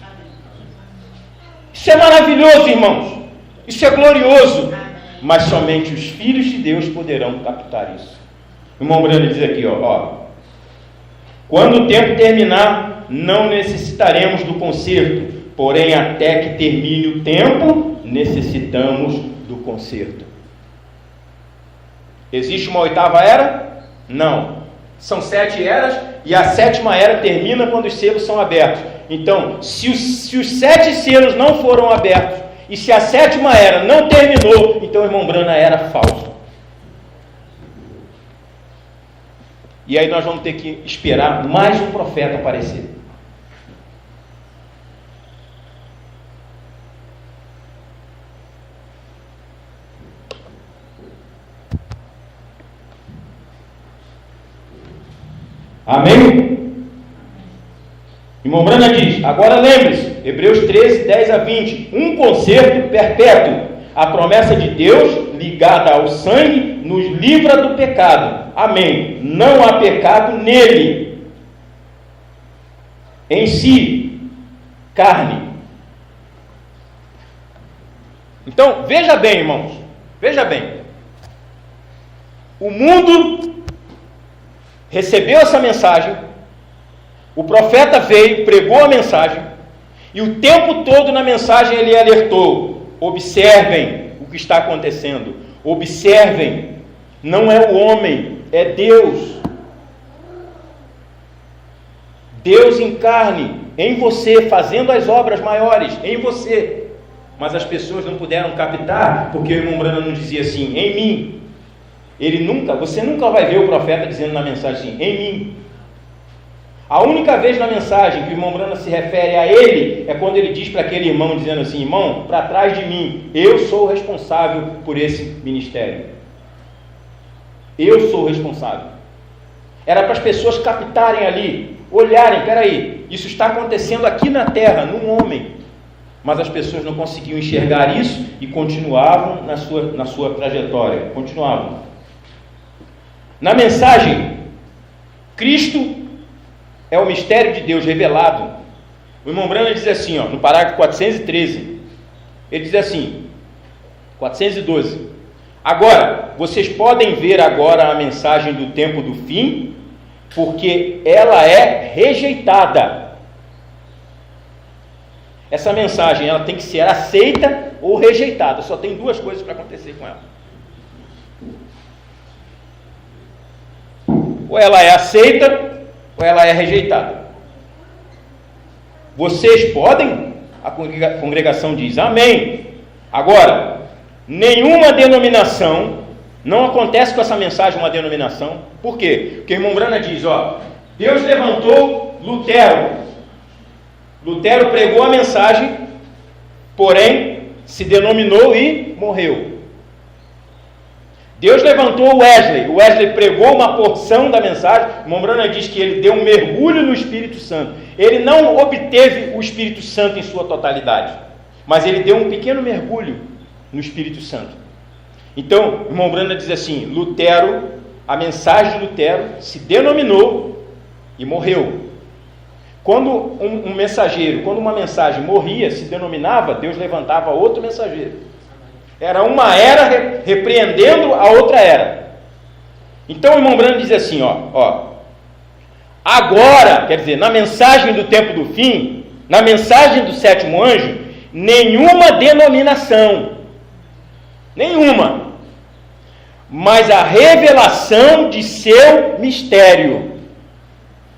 A: Isso é maravilhoso, irmãos. Isso é glorioso. Mas somente os filhos de Deus poderão captar isso. O irmão Brando diz aqui, ó. Quando o tempo terminar, não necessitaremos do conserto. Porém, até que termine o tempo, necessitamos do conserto. Existe uma 8ª era? Não. São 7 eras e a 7ª era termina quando os selos são abertos. Então, se os 7 selos não foram abertos e se a 7ª era não terminou, então o irmão Brana era falso. E aí nós vamos ter que esperar mais um profeta aparecer. Amém? Irmão Brana diz, agora lembre-se, Hebreus 13, 10 a 20, um conserto perpétuo, a promessa de Deus ligada ao sangue nos livra do pecado. Amém. Não há pecado nele, em si, carne. Então, veja bem, irmãos, veja bem, o mundo recebeu essa mensagem, o profeta veio, pregou a mensagem, e o tempo todo na mensagem ele alertou: observem o que está acontecendo, observem, não é o homem, é Deus. Deus em carne, em você, fazendo as obras maiores, em você. Mas as pessoas não puderam captar, porque o irmão Brana não dizia assim, em mim. Você nunca vai ver o profeta dizendo na mensagem assim, em mim. A única vez na mensagem que o irmão Brana se refere a ele, é quando ele diz para aquele irmão, dizendo assim, irmão, para trás de mim, eu sou responsável por esse ministério. Eu sou responsável. Era para as pessoas captarem ali, olharem, peraí, isso está acontecendo aqui na terra, num homem. Mas as pessoas não conseguiam enxergar isso e continuavam na sua trajetória, continuavam. Na mensagem, Cristo é o mistério de Deus revelado. O irmão Brana diz assim, no parágrafo 413, ele diz assim, 412, agora, vocês podem ver agora a mensagem do tempo do fim, porque ela é rejeitada. Essa mensagem, ela tem que ser aceita ou rejeitada, só tem 2 coisas para acontecer com ela. Ou ela é aceita, ou ela é rejeitada. Vocês podem A congregação diz amém. Agora, nenhuma denominação, não acontece com essa mensagem uma denominação. Por quê? Porque o irmão Brana diz, Deus levantou Lutero. Lutero pregou a mensagem, porém se denominou e morreu. Deus levantou o Wesley pregou uma porção da mensagem. O irmão Brana diz que ele deu um mergulho no Espírito Santo. Ele não obteve o Espírito Santo em sua totalidade, mas ele deu um pequeno mergulho no Espírito Santo. Então, o irmão Brana diz assim, Lutero, a mensagem de Lutero se denominou e morreu. Quando um mensageiro, quando uma mensagem morria, se denominava, Deus levantava outro mensageiro. Era uma era repreendendo a outra era. Então o irmão Brana diz assim, agora, quer dizer, na mensagem do tempo do fim, na mensagem do sétimo anjo, nenhuma denominação, nenhuma, mas a revelação de seu mistério.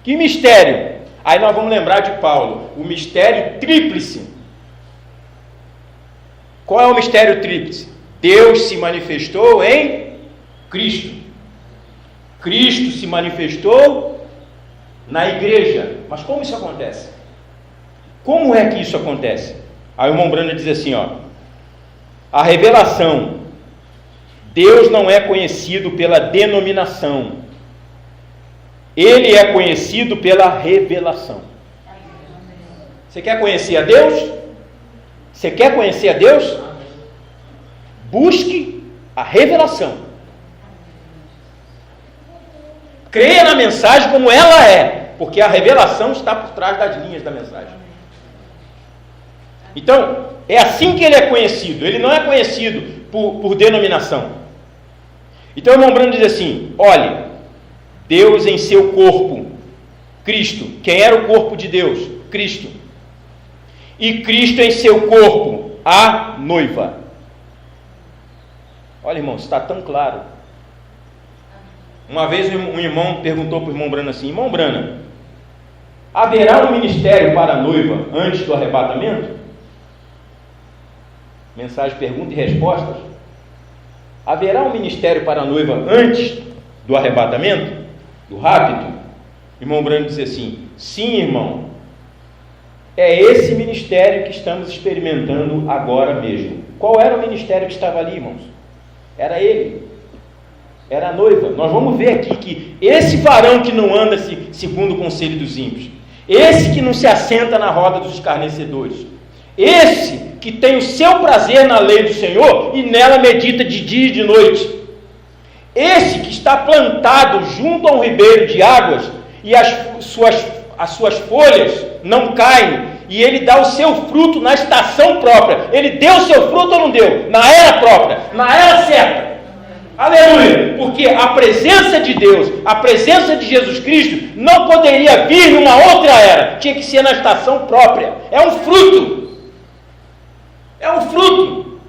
A: Que mistério? Aí nós vamos lembrar de Paulo, o mistério tríplice. Qual é o mistério tríplice? Deus se manifestou em Cristo. Cristo se manifestou na igreja. Mas como isso acontece? Como é que isso acontece? Aí o irmão Brana diz assim, a revelação. Deus não é conhecido pela denominação. Ele é conhecido pela revelação. Você quer conhecer a Deus? Você quer conhecer a Deus? Busque a revelação. Creia na mensagem como ela é, porque a revelação está por trás das linhas da mensagem. Então, é assim que ele é conhecido. Ele não é conhecido por denominação. Então o irmão Brano diz assim, olhe, Deus em seu corpo, Cristo. Quem era o corpo de Deus? Cristo. E Cristo em seu corpo, a noiva. Olha, irmão, está tão claro. Uma vez um irmão perguntou para o irmão Brana assim, irmão Brana, haverá um ministério para a noiva antes do arrebatamento? Mensagem, pergunta e respostas. Haverá um ministério para a noiva antes do arrebatamento? Do rapto? Irmão Brana disse assim, sim, irmão. É esse ministério que estamos experimentando agora mesmo. Qual era o ministério que estava ali, irmãos? Era ele. Era a noiva. Nós vamos ver aqui que esse varão que não anda segundo o conselho dos ímpios, esse que não se assenta na roda dos escarnecedores, esse que tem o seu prazer na lei do Senhor e nela medita de dia e de noite, esse que está plantado junto a um ribeiro de águas e as suas folhas não caem, e ele dá o seu fruto na estação própria. Ele deu o seu fruto ou não deu? Na era própria, na era certa. Aleluia! Porque a presença de Deus, a presença de Jesus Cristo não poderia vir numa outra era, tinha que ser na estação própria. É um fruto. É um fruto.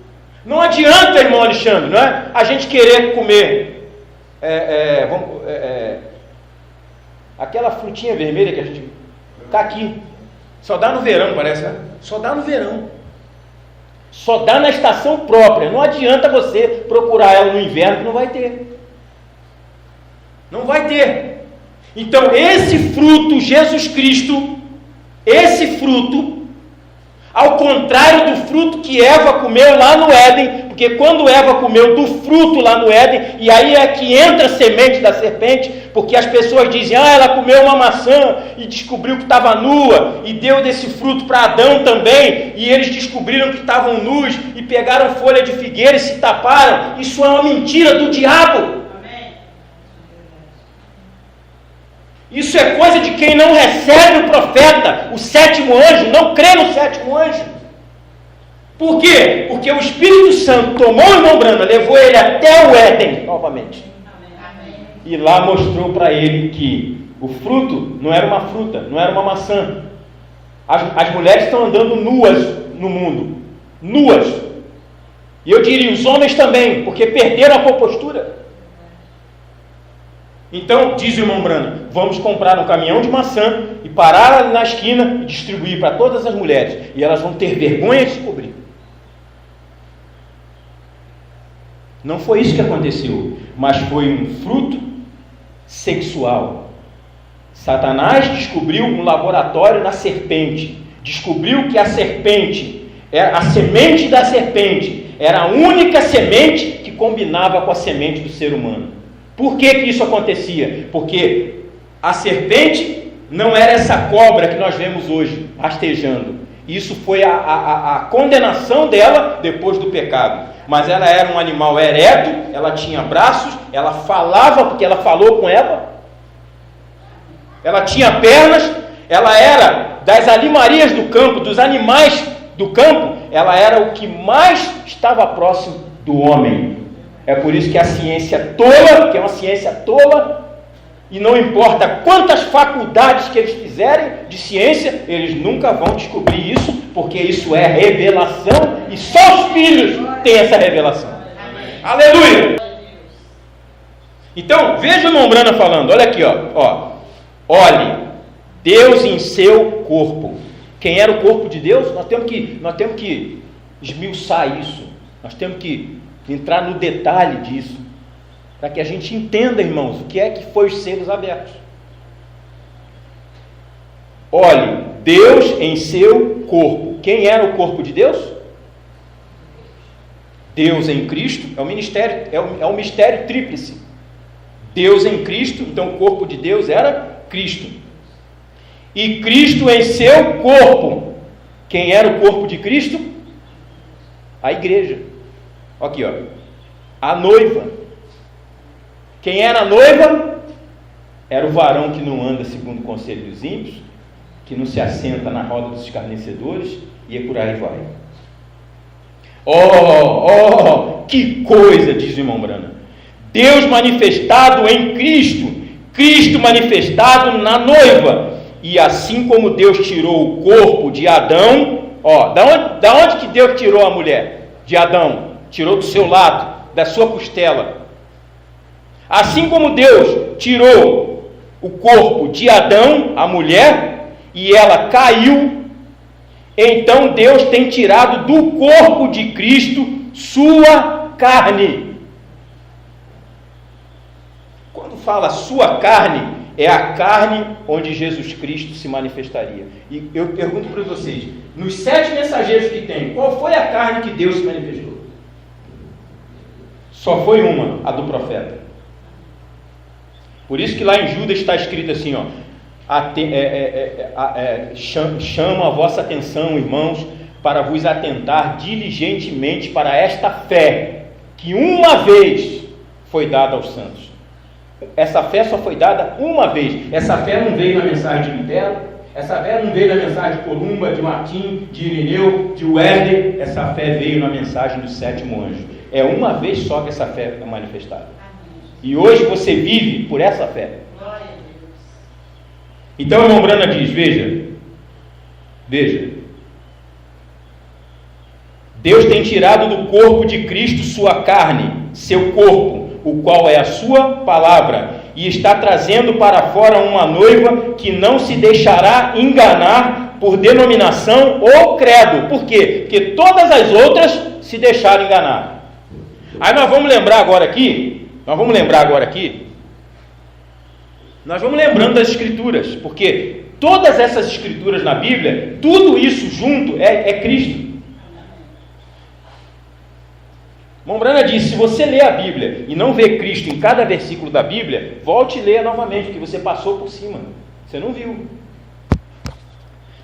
A: Não adianta, irmão Alexandre, não é? A gente querer comer aquela frutinha vermelha que a gente está aqui. Só dá no verão, parece, né? Só dá no verão. Só dá na estação própria. Não adianta você procurar ela no inverno, que não vai ter. Não vai ter. Então, esse fruto, Jesus Cristo, esse fruto, ao contrário do fruto que Eva comeu lá no Éden, porque quando Eva comeu do fruto lá no Éden, e aí é que entra a semente da serpente, porque as pessoas dizem, ela comeu uma maçã e descobriu que estava nua, e deu desse fruto para Adão também, e eles descobriram que estavam nus, e pegaram folha de figueira e se taparam. Isso é uma mentira do diabo. Isso é coisa de quem não recebe o profeta, o sétimo anjo, não crê no sétimo anjo. Por quê? Porque o Espírito Santo tomou o irmão Brana, levou ele até o Éden, novamente. E lá mostrou para ele que o fruto não era uma fruta, não era uma maçã. As mulheres estão andando nuas no mundo. Nuas. E eu diria, os homens também, porque perderam a compostura. Então, diz o irmão Brana, vamos comprar um caminhão de maçã e parar ali na esquina e distribuir para todas as mulheres. E elas vão ter vergonha de descobrir. Não foi isso que aconteceu, mas foi um fruto sexual. Satanás descobriu um laboratório na serpente. Descobriu que a serpente, a semente da serpente, era a única semente que combinava com a semente do ser humano. Por que isso acontecia? Porque a serpente não era essa cobra que nós vemos hoje, rastejando. Isso foi a condenação dela depois do pecado. Mas ela era um animal ereto, ela tinha braços, ela falava, porque ela falou com Eva. Ela tinha pernas, ela era das alimarias do campo, dos animais do campo, ela era o que mais estava próximo do homem. É por isso que a ciência tola, que é uma ciência tola, e não importa quantas faculdades que eles fizerem de ciência, eles nunca vão descobrir isso, porque isso é revelação, e só os filhos têm essa revelação. Amém. Aleluia! Então, veja o irmão Brana falando, olha aqui, ó. Olhe, Deus em seu corpo. Quem era o corpo de Deus? Nós temos que esmiuçar isso. Nós temos que entrar no detalhe disso, para que a gente entenda, irmãos, o que é que foi os selos abertos. Olhe, Deus em seu corpo. Quem era o corpo de Deus? Deus em Cristo é o ministério, é o mistério tríplice. Deus em Cristo, então o corpo de Deus era Cristo. E Cristo em seu corpo. Quem era o corpo de Cristo? A igreja. Aqui, ó. A noiva. Quem era a noiva? Era o varão que não anda segundo o conselho dos ímpios, que não se assenta na roda dos escarnecedores, e por aí vai. Que coisa, diz o irmão Brana. Deus manifestado em Cristo, Cristo manifestado na noiva. E assim como Deus tirou o corpo de Adão, da onde que Deus tirou a mulher? De Adão. Tirou do seu lado, da sua costela. Assim como Deus tirou o corpo de Adão, a mulher, e ela caiu, então Deus tem tirado do corpo de Cristo sua carne. Quando fala sua carne, é a carne onde Jesus Cristo se manifestaria. E eu pergunto para vocês, nos 7 mensageiros que tem, qual foi a carne que Deus se manifestou? Só foi uma, a do profeta. Por isso que lá em Judas está escrito assim, chamo a vossa atenção, irmãos, para vos atentar diligentemente para esta fé, que uma vez foi dada aos santos. Essa fé só foi dada uma vez. Essa fé não veio na mensagem de Lutero, essa fé não veio na mensagem de Columba, de Martim, de Irineu, de Wesley. Essa fé veio na mensagem do 7º anjo. É uma vez só que essa fé é manifestada. E hoje você vive por essa fé. Então, o irmão Brana diz, veja, Deus tem tirado do corpo de Cristo sua carne, seu corpo, o qual é a sua palavra, e está trazendo para fora uma noiva que não se deixará enganar por denominação ou credo. Por quê? Porque todas as outras se deixaram enganar. Aí nós vamos lembrar agora aqui, nós vamos lembrando das escrituras, porque todas essas escrituras na Bíblia, tudo isso junto é Cristo. Mombrana disse, se você lê a Bíblia e não vê Cristo em cada versículo da Bíblia, volte e leia novamente, porque você passou por cima, você não viu.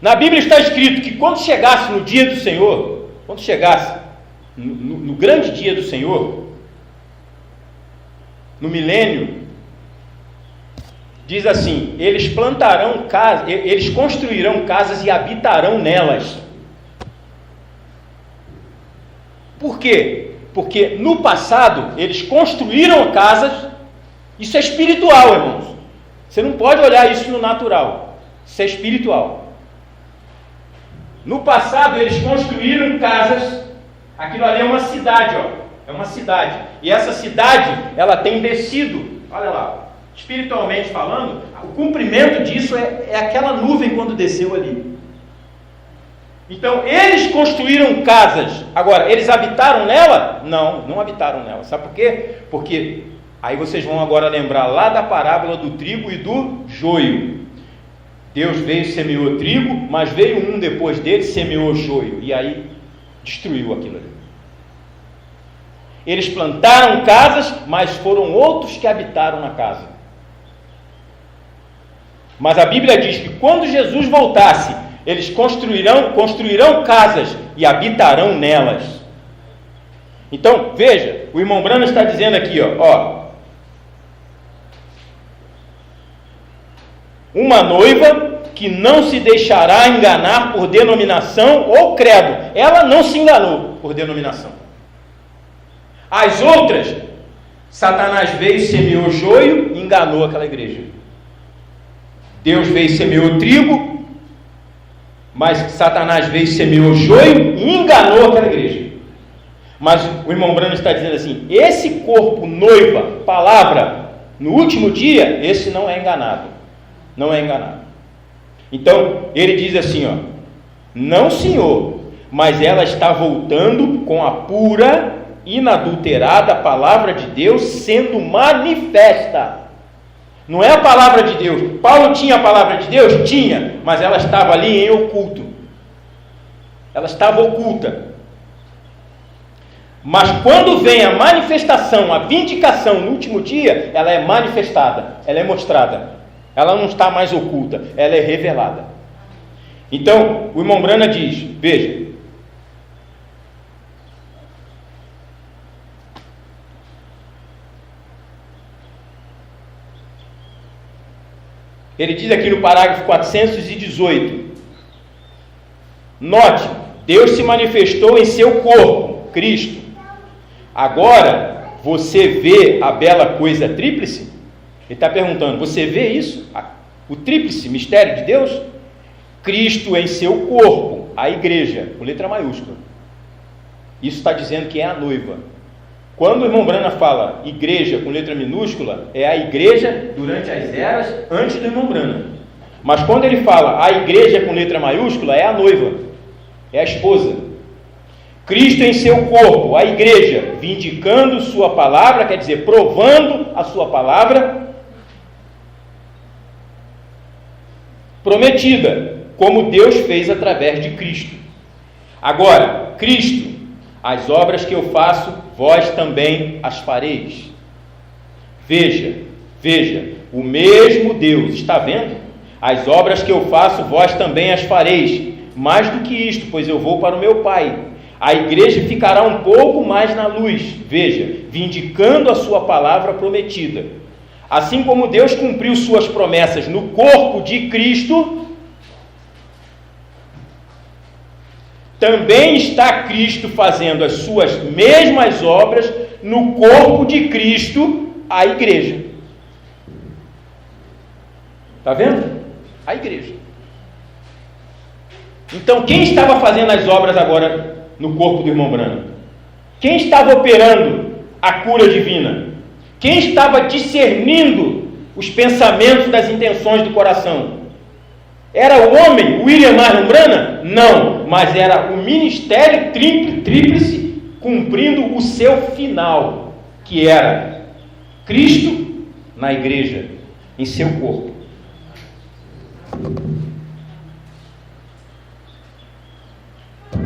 A: Na Bíblia está escrito que quando chegasse no dia do Senhor, quando chegasse no grande dia do Senhor, no milênio, diz assim, eles plantarão casas, eles construirão casas e habitarão nelas. Por quê? Porque no passado eles construíram casas. Isso é espiritual, irmãos. Você não pode olhar isso no natural. Isso é espiritual. No passado eles construíram casas. Aquilo ali é uma cidade, É uma cidade. E essa cidade, ela tem descido. Olha lá.
B: Espiritualmente falando, o cumprimento disso é aquela nuvem quando desceu ali. Então, eles construíram casas. Agora, eles habitaram nela? Não, não habitaram nela. Sabe por quê? Porque aí vocês vão agora lembrar lá da parábola do trigo e do joio. Deus veio e semeou trigo, mas veio um depois dele, semeou joio. E aí destruiu aquilo ali. Eles plantaram casas, mas foram outros que habitaram na casa. Mas a Bíblia diz que quando Jesus voltasse, eles construirão casas e habitarão nelas. Então, veja, o irmão Branham está dizendo aqui, uma noiva que não se deixará enganar por denominação ou credo. Ela não se enganou por denominação. As outras, Satanás veio, semeou joio e enganou aquela igreja. Deus veio e semeou trigo, mas Satanás veio e semeou joio e enganou aquela igreja. Mas o irmão Branham está dizendo assim, esse corpo noiva, palavra, no último dia, esse não é enganado. Não é enganado. Então, ele diz assim, não senhor, mas ela está voltando com a pura, inadulterada palavra de Deus sendo manifesta. Não é a palavra de Deus. Paulo tinha a palavra de Deus? Tinha, mas ela estava ali em oculto. Ela estava oculta. Mas quando vem a manifestação, a vindicação no último dia, ela é manifestada, ela é mostrada. Ela não está mais oculta, ela é revelada. Então, o irmão Branham diz, veja, ele diz aqui no parágrafo 418, note, Deus se manifestou em seu corpo, Cristo. Agora, você vê a bela coisa tríplice? Ele está perguntando, você vê isso? O tríplice mistério de Deus? Cristo em seu corpo, a igreja, com letra maiúscula. Isso está dizendo que é a noiva. Quando o irmão Branham fala igreja com letra minúscula, é a igreja durante as eras antes do irmão Branham. Mas quando ele fala a igreja com letra maiúscula, é a noiva, é a esposa. Cristo em seu corpo, a igreja, vindicando sua palavra, quer dizer, provando a sua palavra, prometida, como Deus fez através de Cristo. Agora, Cristo, as obras que eu faço, vós também as fareis. Veja, o mesmo Deus, está vendo? As obras que eu faço, vós também as fareis. Mais do que isto, pois eu vou para o meu Pai. A igreja ficará um pouco mais na luz, veja, vindicando a sua palavra prometida. Assim como Deus cumpriu suas promessas no corpo de Cristo, também está Cristo fazendo as suas mesmas obras no corpo de Cristo, a igreja. Está vendo? A igreja. Então, quem estava fazendo as obras agora no corpo do irmão Branham? Quem estava operando a cura divina? Quem estava discernindo os pensamentos das intenções do coração? Era o homem, William Marion Branham? Não, mas era o ministério tríplice cumprindo o seu final, que era Cristo na igreja, em seu corpo.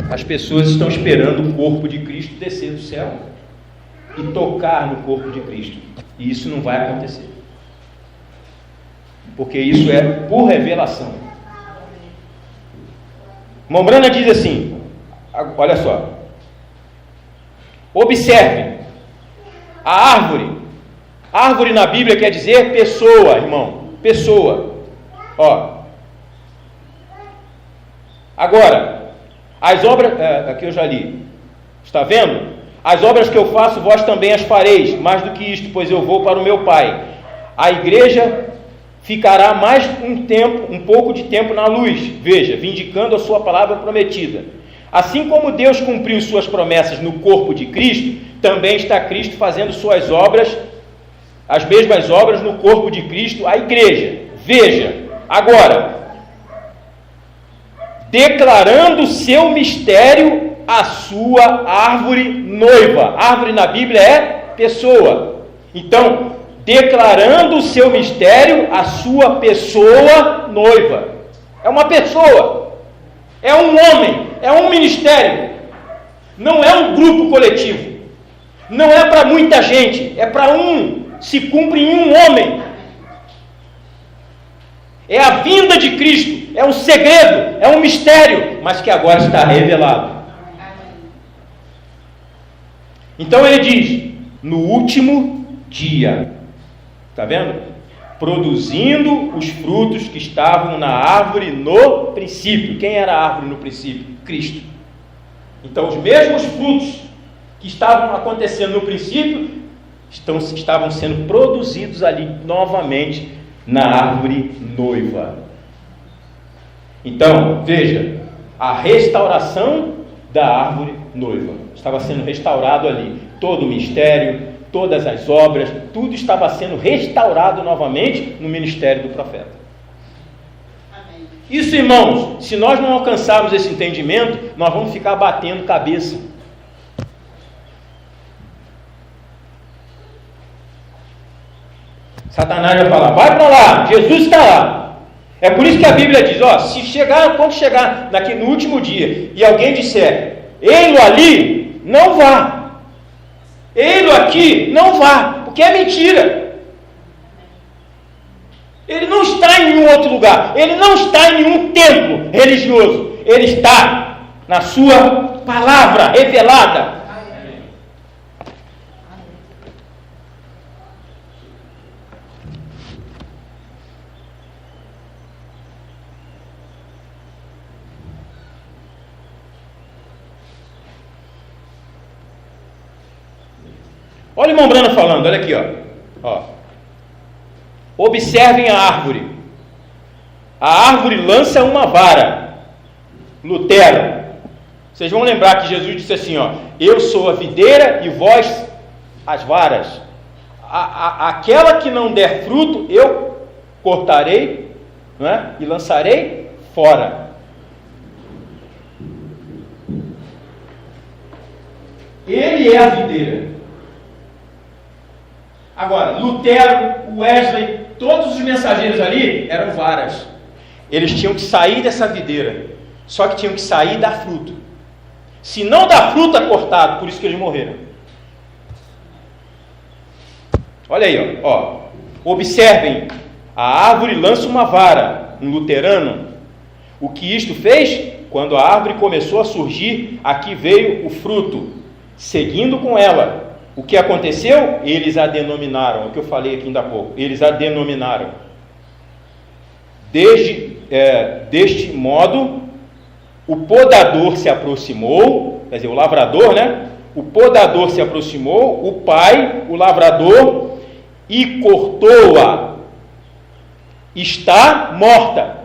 B: As pessoas estão esperando o corpo de Cristo descer do céu e tocar no corpo de Cristo. E isso não vai acontecer. Porque isso é por revelação. Mombrana diz assim, olha só. Observe. A árvore. Árvore na Bíblia quer dizer pessoa, irmão. Pessoa. Agora, as obras... aqui eu já li. Está vendo? As obras que eu faço, vós também as fareis. Mais do que isto, pois eu vou para o meu Pai. A igreja ficará mais um pouco de tempo na luz. Veja, vindicando a sua palavra prometida. Assim como Deus cumpriu suas promessas no corpo de Cristo, também está Cristo fazendo suas obras as mesmas obras no corpo de Cristo, a igreja. Veja, agora, declarando o seu mistério a sua árvore noiva. Árvore na Bíblia é pessoa. Então, declarando o seu mistério a sua pessoa noiva. É uma pessoa, é um homem, é um ministério. Não é um grupo coletivo. Não é para muita gente, é para um. Se cumpre em um homem. É a vinda de Cristo, é um segredo, é um mistério, mas que agora está revelado. Então ele diz, no último dia, está vendo? Produzindo os frutos que estavam na árvore no princípio. Quem era a árvore no princípio? Cristo. Então os mesmos frutos que estavam acontecendo no princípio, estavam sendo produzidos ali novamente na árvore noiva. Então, veja, a restauração da árvore noiva. Estava sendo restaurado ali. Todo o mistério, todas as obras, tudo estava sendo restaurado novamente no ministério do profeta. Amém. Isso, irmãos, se nós não alcançarmos esse entendimento, nós vamos ficar batendo cabeça. Satanás vai falar, vai para lá, Jesus está lá. É por isso que a Bíblia diz, quando chegar daqui no último dia, e alguém disser, ei-lo ali, não vá. Ei-lo aqui, não vá, porque é mentira. Ele não está em nenhum outro lugar, ele não está em nenhum templo religioso, ele está na sua palavra revelada. Olha o irmão Brano falando, olha aqui, ó. Observem a árvore. A árvore lança uma vara. Lutero. Vocês vão lembrar que Jesus disse assim, eu sou a videira e vós as varas. Aquela que não der fruto, eu cortarei, né, e lançarei fora. Ele é a videira. Agora, Lutero, Wesley, todos os mensageiros ali eram varas. Eles tinham que sair dessa videira. Só que tinham que sair e dar fruto. Se não dá fruto, é cortado. Por isso que eles morreram. Olha aí, ó. Observem. A árvore lança uma vara. Um luterano. O que isto fez? Quando a árvore começou a surgir, aqui veio o fruto. Seguindo com ela. O que aconteceu? Eles a denominaram, o que eu falei aqui ainda há pouco, eles a denominaram. Deste modo, o podador se aproximou, quer dizer, o lavrador, né? O podador se aproximou, o pai, o lavrador, e cortou-a. Está morta.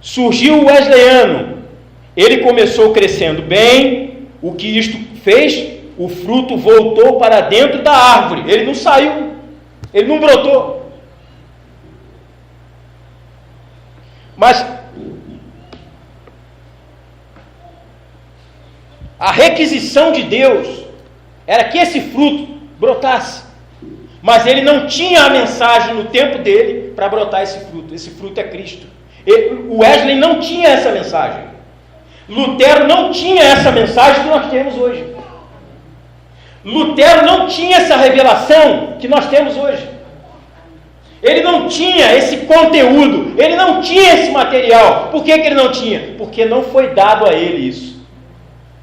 B: Surgiu o wesleyano. Ele começou crescendo bem, o que isto fez? O fruto voltou para dentro da árvore. Ele não saiu. Ele não brotou. Mas a requisição de Deus era que esse fruto brotasse. Mas ele não tinha a mensagem no tempo dele para brotar esse fruto. Esse fruto é Cristo. O Wesley não tinha essa mensagem. Lutero não tinha essa mensagem que nós temos hoje. Lutero não tinha essa revelação que nós temos hoje. Ele não tinha esse conteúdo, ele não tinha esse material. Por que ele não tinha? Porque não foi dado a ele isso.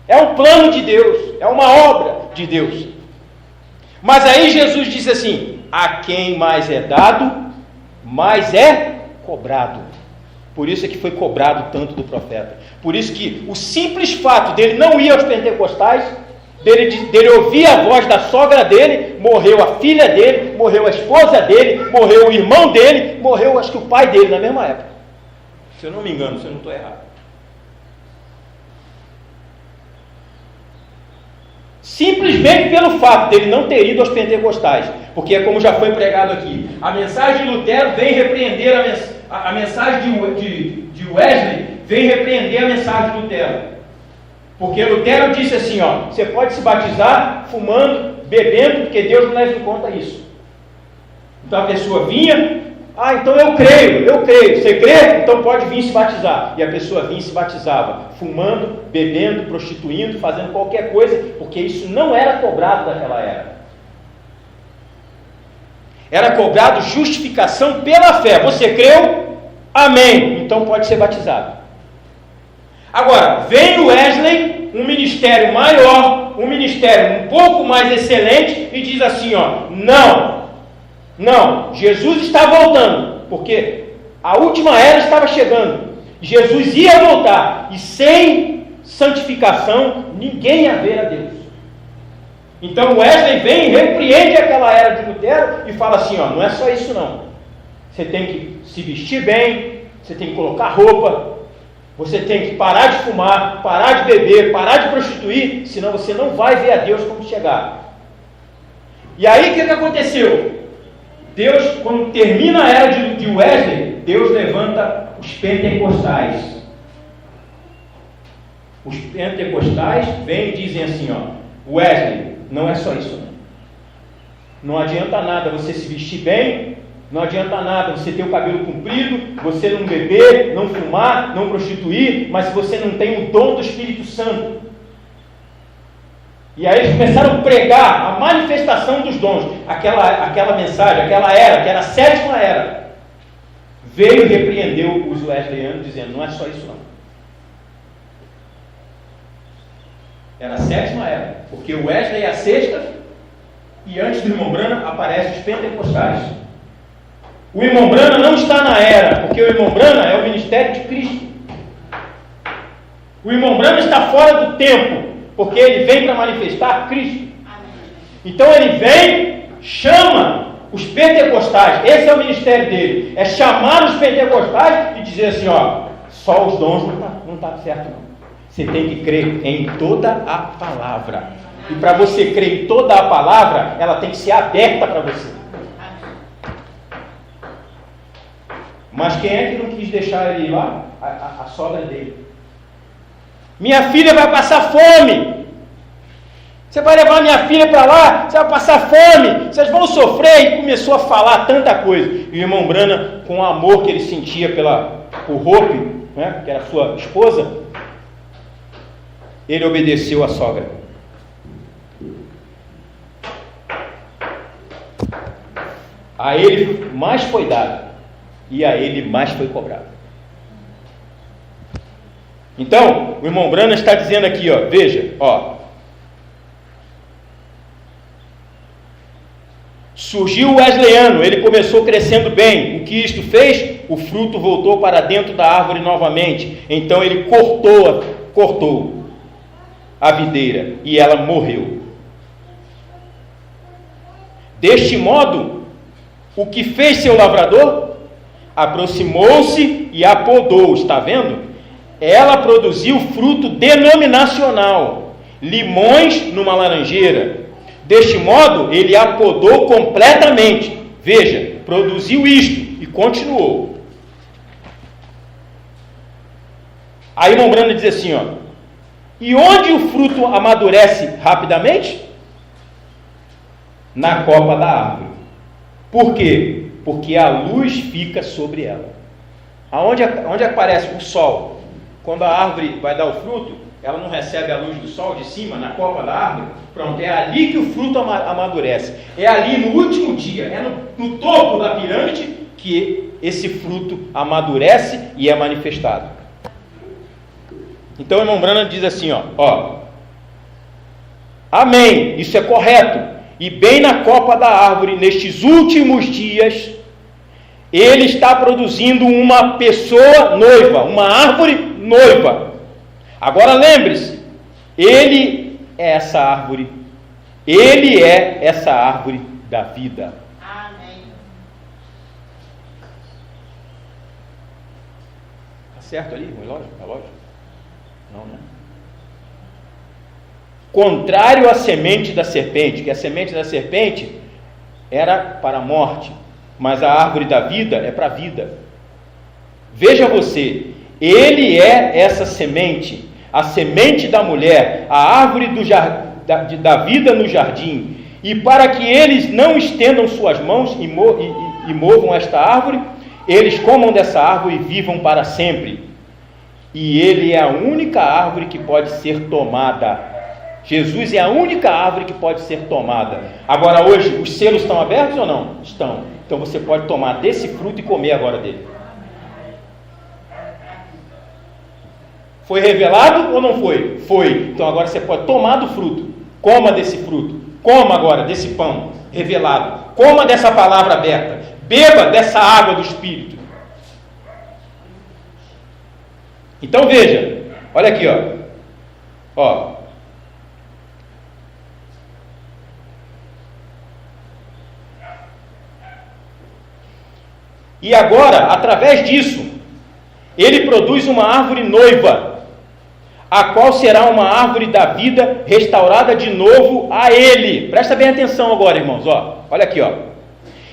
B: É um plano de Deus, é uma obra de Deus. Mas aí Jesus disse assim, a quem mais é dado, mais é cobrado. Por isso é que foi cobrado tanto do profeta. Por isso que o simples fato dele não ir aos pentecostais, dele ouvir a voz da sogra dele, morreu a filha dele, morreu a esposa dele, morreu o irmão dele, morreu acho que o pai dele na mesma época. Se eu não me engano, se eu não estou errado. simplesmente pelo fato dele não ter ido aos pentecostais, porque é como já foi pregado aqui, a mensagem de Lutero vem repreender a mensagem de Wesley, vem repreender a mensagem de Lutero, porque Lutero disse assim, ó, você pode se batizar fumando, bebendo, porque Deus não leva em conta isso. Então a pessoa vinha, então eu creio, você crê? Então pode vir se batizar. E a pessoa vinha e se batizava, fumando, bebendo, prostituindo, fazendo qualquer coisa, porque isso não era cobrado naquela era. Era cobrado justificação pela fé. Você creu? Amém. Então pode ser batizado. Agora, vem o Wesley, um ministério maior, um ministério um pouco mais excelente, e diz assim, ó, não, Jesus está voltando, porque a última era estava chegando, Jesus ia voltar, e sem santificação, ninguém ia ver a Deus. Então Wesley vem e repreende aquela era de Lutero, e fala assim, ó, não é só isso não, você tem que se vestir bem, você tem que colocar roupa, você tem que parar de fumar, parar de beber, parar de prostituir, senão você não vai ver a Deus quando chegar. E aí o que aconteceu? Deus, quando termina a era de Wesley, Deus levanta os pentecostais. Os pentecostais vêm e dizem assim, ó, Wesley, não é só isso não. Não adianta nada você se vestir bem, não adianta nada você ter o cabelo comprido, você não beber, não fumar, não prostituir, mas se você não tem o dom do Espírito Santo. E aí eles começaram a pregar a manifestação dos dons, aquela mensagem, aquela era, que era a sétima era, veio e repreendeu os wesleyanos, dizendo, não é só isso não. Era a sétima era, porque o Wesley é a sexta, e antes do irmão Branham aparecem os pentecostais. O irmão Branham não está na era, porque o irmão Branham é o ministério de Cristo. O irmão Branham está fora do tempo, porque ele vem para manifestar Cristo. Então ele vem, chama os pentecostais, esse é o ministério dele, é chamar os pentecostais e dizer assim, ó, só os dons não está certo não. Você tem que crer em toda a palavra. E para você crer em toda a palavra, ela tem que ser aberta para você. Mas quem é que não quis deixar ele ir lá? A sogra dele. Minha filha vai passar fome. Você vai levar minha filha para lá? Você vai passar fome. Vocês vão sofrer. E começou a falar tanta coisa. E o irmão Branham, com o amor que ele sentia por Hope, né, que era sua esposa, ele obedeceu à sogra. A ele mais foi dado. E a ele mais foi cobrado. Então, o irmão Branham está dizendo aqui, ó, veja, ó. Surgiu o wesleyano, ele começou crescendo bem. O que isto fez? O fruto voltou para dentro da árvore novamente. Então ele cortou a videira e ela morreu. Deste modo, o que fez seu lavrador? Aproximou-se e a podou, está vendo? Ela produziu fruto denominacional, limões numa laranjeira. Deste modo, ele a podou completamente. Veja, produziu isto e continuou. Aí o irmão Branham diz assim, ó, e onde o fruto amadurece rapidamente? Na copa da árvore. Por quê? Porque a luz fica sobre ela. Onde aparece o sol? Quando a árvore vai dar o fruto, ela não recebe a luz do sol de cima, na copa da árvore. Pronto, é ali que o fruto amadurece. É ali no último dia, é no topo da pirâmide que esse fruto amadurece e é manifestado. Então o irmão Branham diz assim, ó, amém, isso é correto. E bem na copa da árvore, nestes últimos dias, ele está produzindo uma pessoa noiva, uma árvore noiva. Agora lembre-se, ele é essa árvore, ele é essa árvore da vida.
C: Amém.
B: Tá certo ali o relógio? Não, né? contrário à semente da serpente, que a semente da serpente era para a morte, mas a árvore da vida é para a vida. Veja você, ele é essa semente, a semente da mulher, a árvore da vida no jardim, e para que eles não estendam suas mãos e movam esta árvore, eles comam dessa árvore e vivam para sempre. E ele é a única árvore que pode ser tomada. Jesus é a única árvore que pode ser tomada. Agora hoje, os selos estão abertos ou não? Estão. Então você pode tomar desse fruto e comer agora dele. Foi revelado ou não foi? Foi. Então agora você pode tomar do fruto. Coma desse fruto. Coma agora desse pão revelado. Coma dessa palavra aberta. Beba dessa água do Espírito. Então veja. Olha aqui, ó. E agora, através disso, ele produz uma árvore noiva, a qual será uma árvore da vida restaurada de novo a ele. Presta bem atenção agora, irmãos, olha aqui,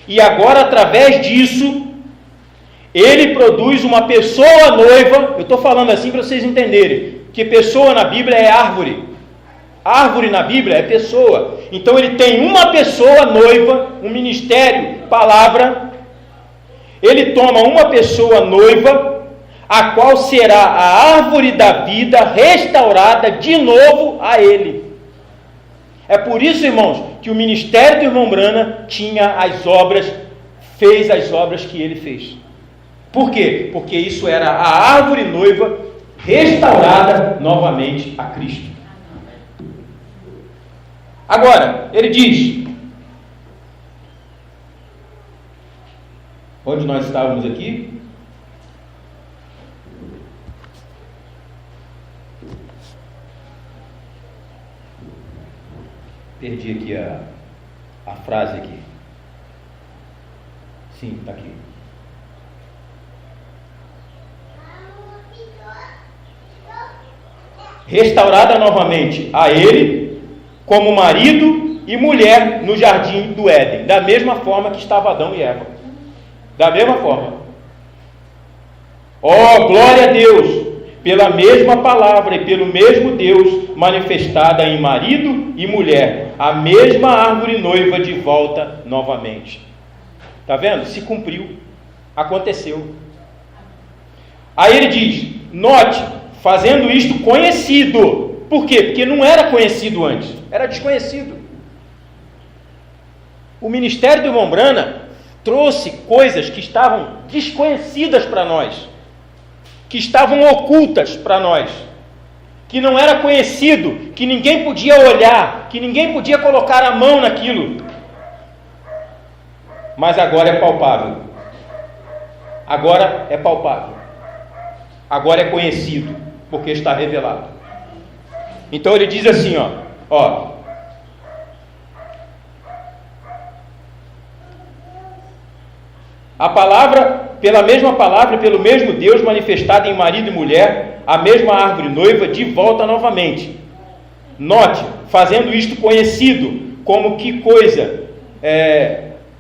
B: E agora, através disso, ele produz uma pessoa noiva. Eu estou falando assim para vocês entenderem, que pessoa na Bíblia é árvore. Árvore na Bíblia é pessoa. Então ele tem uma pessoa noiva, um ministério, palavra. Ele toma uma pessoa noiva, a qual será a árvore da vida restaurada de novo a ele. É por isso, irmãos, que o ministério do irmão Brana tinha as obras, fez as obras que ele fez. Por quê? Porque isso era a árvore noiva restaurada novamente a Cristo. Agora, ele diz, onde nós estávamos aqui? Perdi aqui a frase aqui. Sim, está aqui. Restaurada novamente a ele, como marido e mulher no jardim do Éden, da mesma forma que estava Adão e Eva. Da mesma forma. Glória a Deus! Pela mesma palavra e pelo mesmo Deus manifestada em marido e mulher, a mesma árvore noiva de volta novamente. Está vendo? Se cumpriu. Aconteceu. Aí ele diz, note, fazendo isto conhecido. Por quê? Porque não era conhecido antes, era desconhecido. O ministério do irmão Brana trouxe coisas que estavam desconhecidas para nós, que estavam ocultas para nós, que não era conhecido, que ninguém podia olhar, que ninguém podia colocar a mão naquilo. Mas agora é palpável. Agora é palpável. Agora é conhecido, porque está revelado. Então ele diz assim, a palavra, pela mesma palavra e pelo mesmo Deus manifestado em marido e mulher, a mesma árvore noiva de volta novamente. Note, fazendo isto conhecido, como que coisa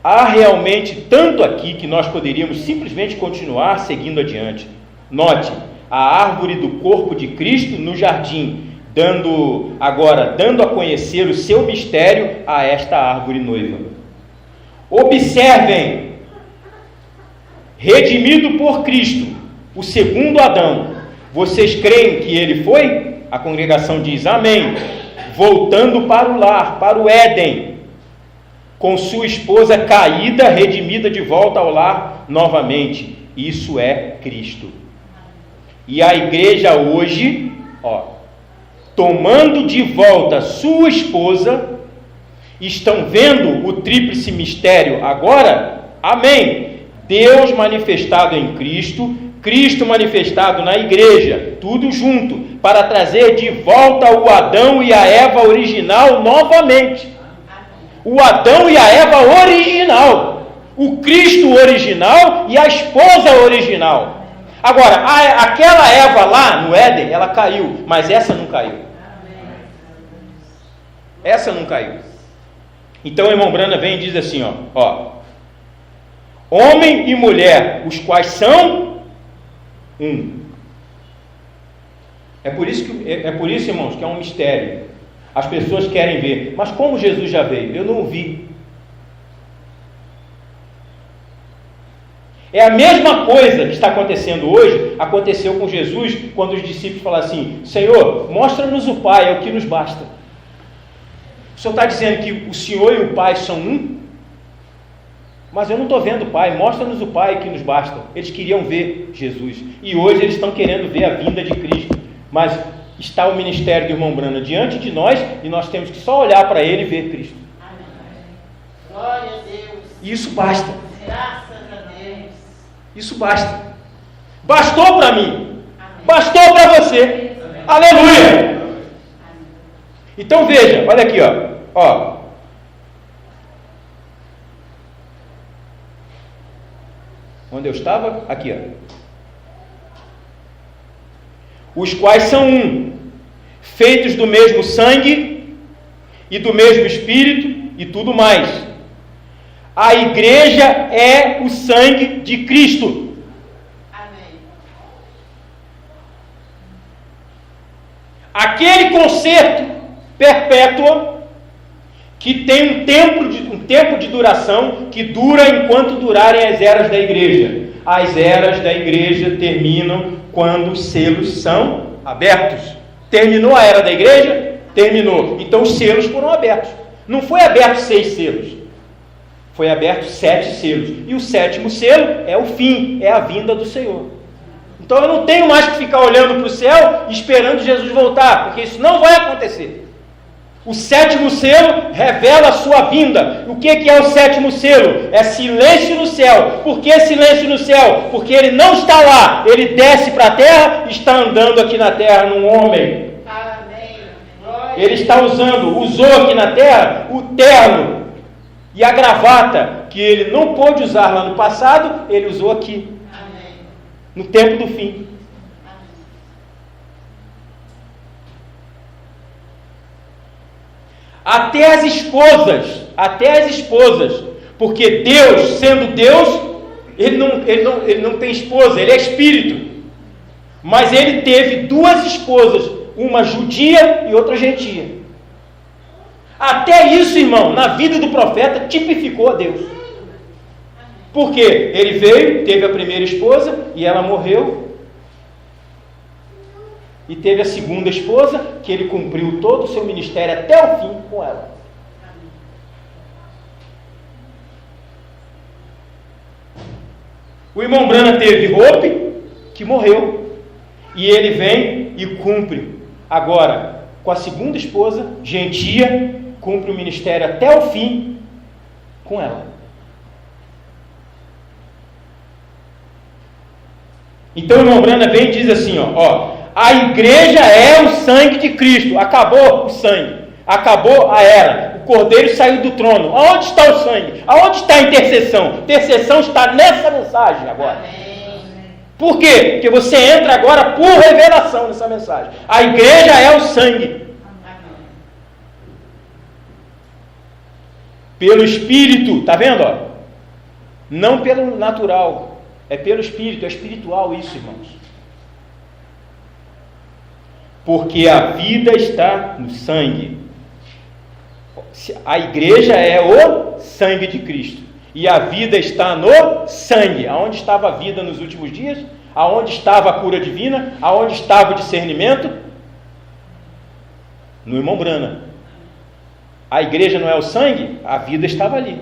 B: há realmente tanto aqui que nós poderíamos simplesmente continuar seguindo adiante. Note, a árvore do corpo de Cristo no jardim, dando a conhecer o seu mistério a esta árvore noiva. Observem, redimido por Cristo, o segundo Adão, vocês creem que ele foi? A congregação diz amém. Voltando para o lar, para o Éden, com sua esposa caída, redimida de volta ao lar novamente. Isso é Cristo. E a igreja hoje, tomando de volta sua esposa, estão vendo o tríplice mistério agora? Amém. Deus manifestado em Cristo, Cristo manifestado na igreja, tudo junto, para trazer de volta o Adão e a Eva original novamente. O Adão e a Eva original, o Cristo original e a esposa original. Agora, aquela Eva lá no Éden, ela caiu, mas essa não caiu. Essa não caiu. Então o irmão Brana vem e diz assim, ó, homem e mulher, os quais são um. É por isso, irmãos, que é um mistério. As pessoas querem ver, mas como Jesus já veio? Eu não o vi. É a mesma coisa que está acontecendo hoje, aconteceu com Jesus, quando os discípulos falaram assim, Senhor, mostra-nos o Pai, é o que nos basta. O Senhor está dizendo que o Senhor e o Pai são um? Mas eu não estou vendo o Pai, mostra-nos o Pai que nos basta. Eles queriam ver Jesus, e hoje eles estão querendo ver a vinda de Cristo, mas está o ministério do irmão Brana diante de nós, e nós temos que só olhar para ele e ver Cristo.
C: Amém. Glória a Deus.
B: E isso basta.
C: Graças a Deus.
B: Isso basta. Bastou para mim.
C: Amém.
B: Bastou para você.
C: Amém.
B: Aleluia.
C: Amém.
B: Então veja, olha aqui, ó. Onde eu estava? Aqui, ó. Os quais são um, feitos do mesmo sangue e do mesmo Espírito e tudo mais. A igreja é o sangue de Cristo.
C: Amém.
B: Aquele concerto perpétuo que tem um tempo de duração que dura enquanto durarem as eras da igreja. As eras da igreja terminam quando os selos são abertos. Terminou a era da igreja? Terminou. Então os selos foram abertos. Não foi aberto 6 selos. Foi aberto 7 selos. E o 7º selo é o fim, é a vinda do Senhor. Então eu não tenho mais que ficar olhando para o céu e esperando Jesus voltar, porque isso não vai acontecer. O 7º selo revela a sua vinda. O que é o 7º selo? É silêncio no céu. Por que silêncio no céu? Porque ele não está lá. Ele desce para a terra e está andando aqui na terra num homem.
C: Amém.
B: Ele usou aqui na terra o terno e a gravata que ele não pôde usar lá no passado, ele usou aqui.
C: Amém.
B: No tempo do fim. Até as esposas, porque Deus, sendo Deus, ele não tem esposa, ele é espírito, mas ele teve 2 esposas, uma judia e outra gentia. Até isso, irmão, na vida do profeta, tipificou a Deus, porque ele veio, teve a primeira esposa e ela morreu, e teve a segunda esposa, que ele cumpriu todo o seu ministério até o fim com ela. O irmão Brana teve Hope, que morreu, e ele vem e cumpre. Agora, com a segunda esposa, gentia, cumpre o ministério até o fim com ela. Então o irmão Brana vem e diz assim, a igreja é o sangue de Cristo. Acabou o sangue. Acabou a era. O cordeiro saiu do trono. Aonde está o sangue? Aonde está a intercessão? A intercessão está nessa mensagem agora.
C: Amém.
B: Por quê? Porque você entra agora por revelação nessa mensagem. A igreja é o sangue.
C: Amém.
B: Pelo Espírito. Está vendo? Não pelo natural. É pelo Espírito. É espiritual isso, irmãos. Porque a vida está no sangue. A igreja é o sangue de Cristo. E a vida está no sangue. Aonde estava a vida nos últimos dias? Aonde estava a cura divina? Aonde estava o discernimento? No irmão Brana. A igreja não é o sangue? A vida estava ali.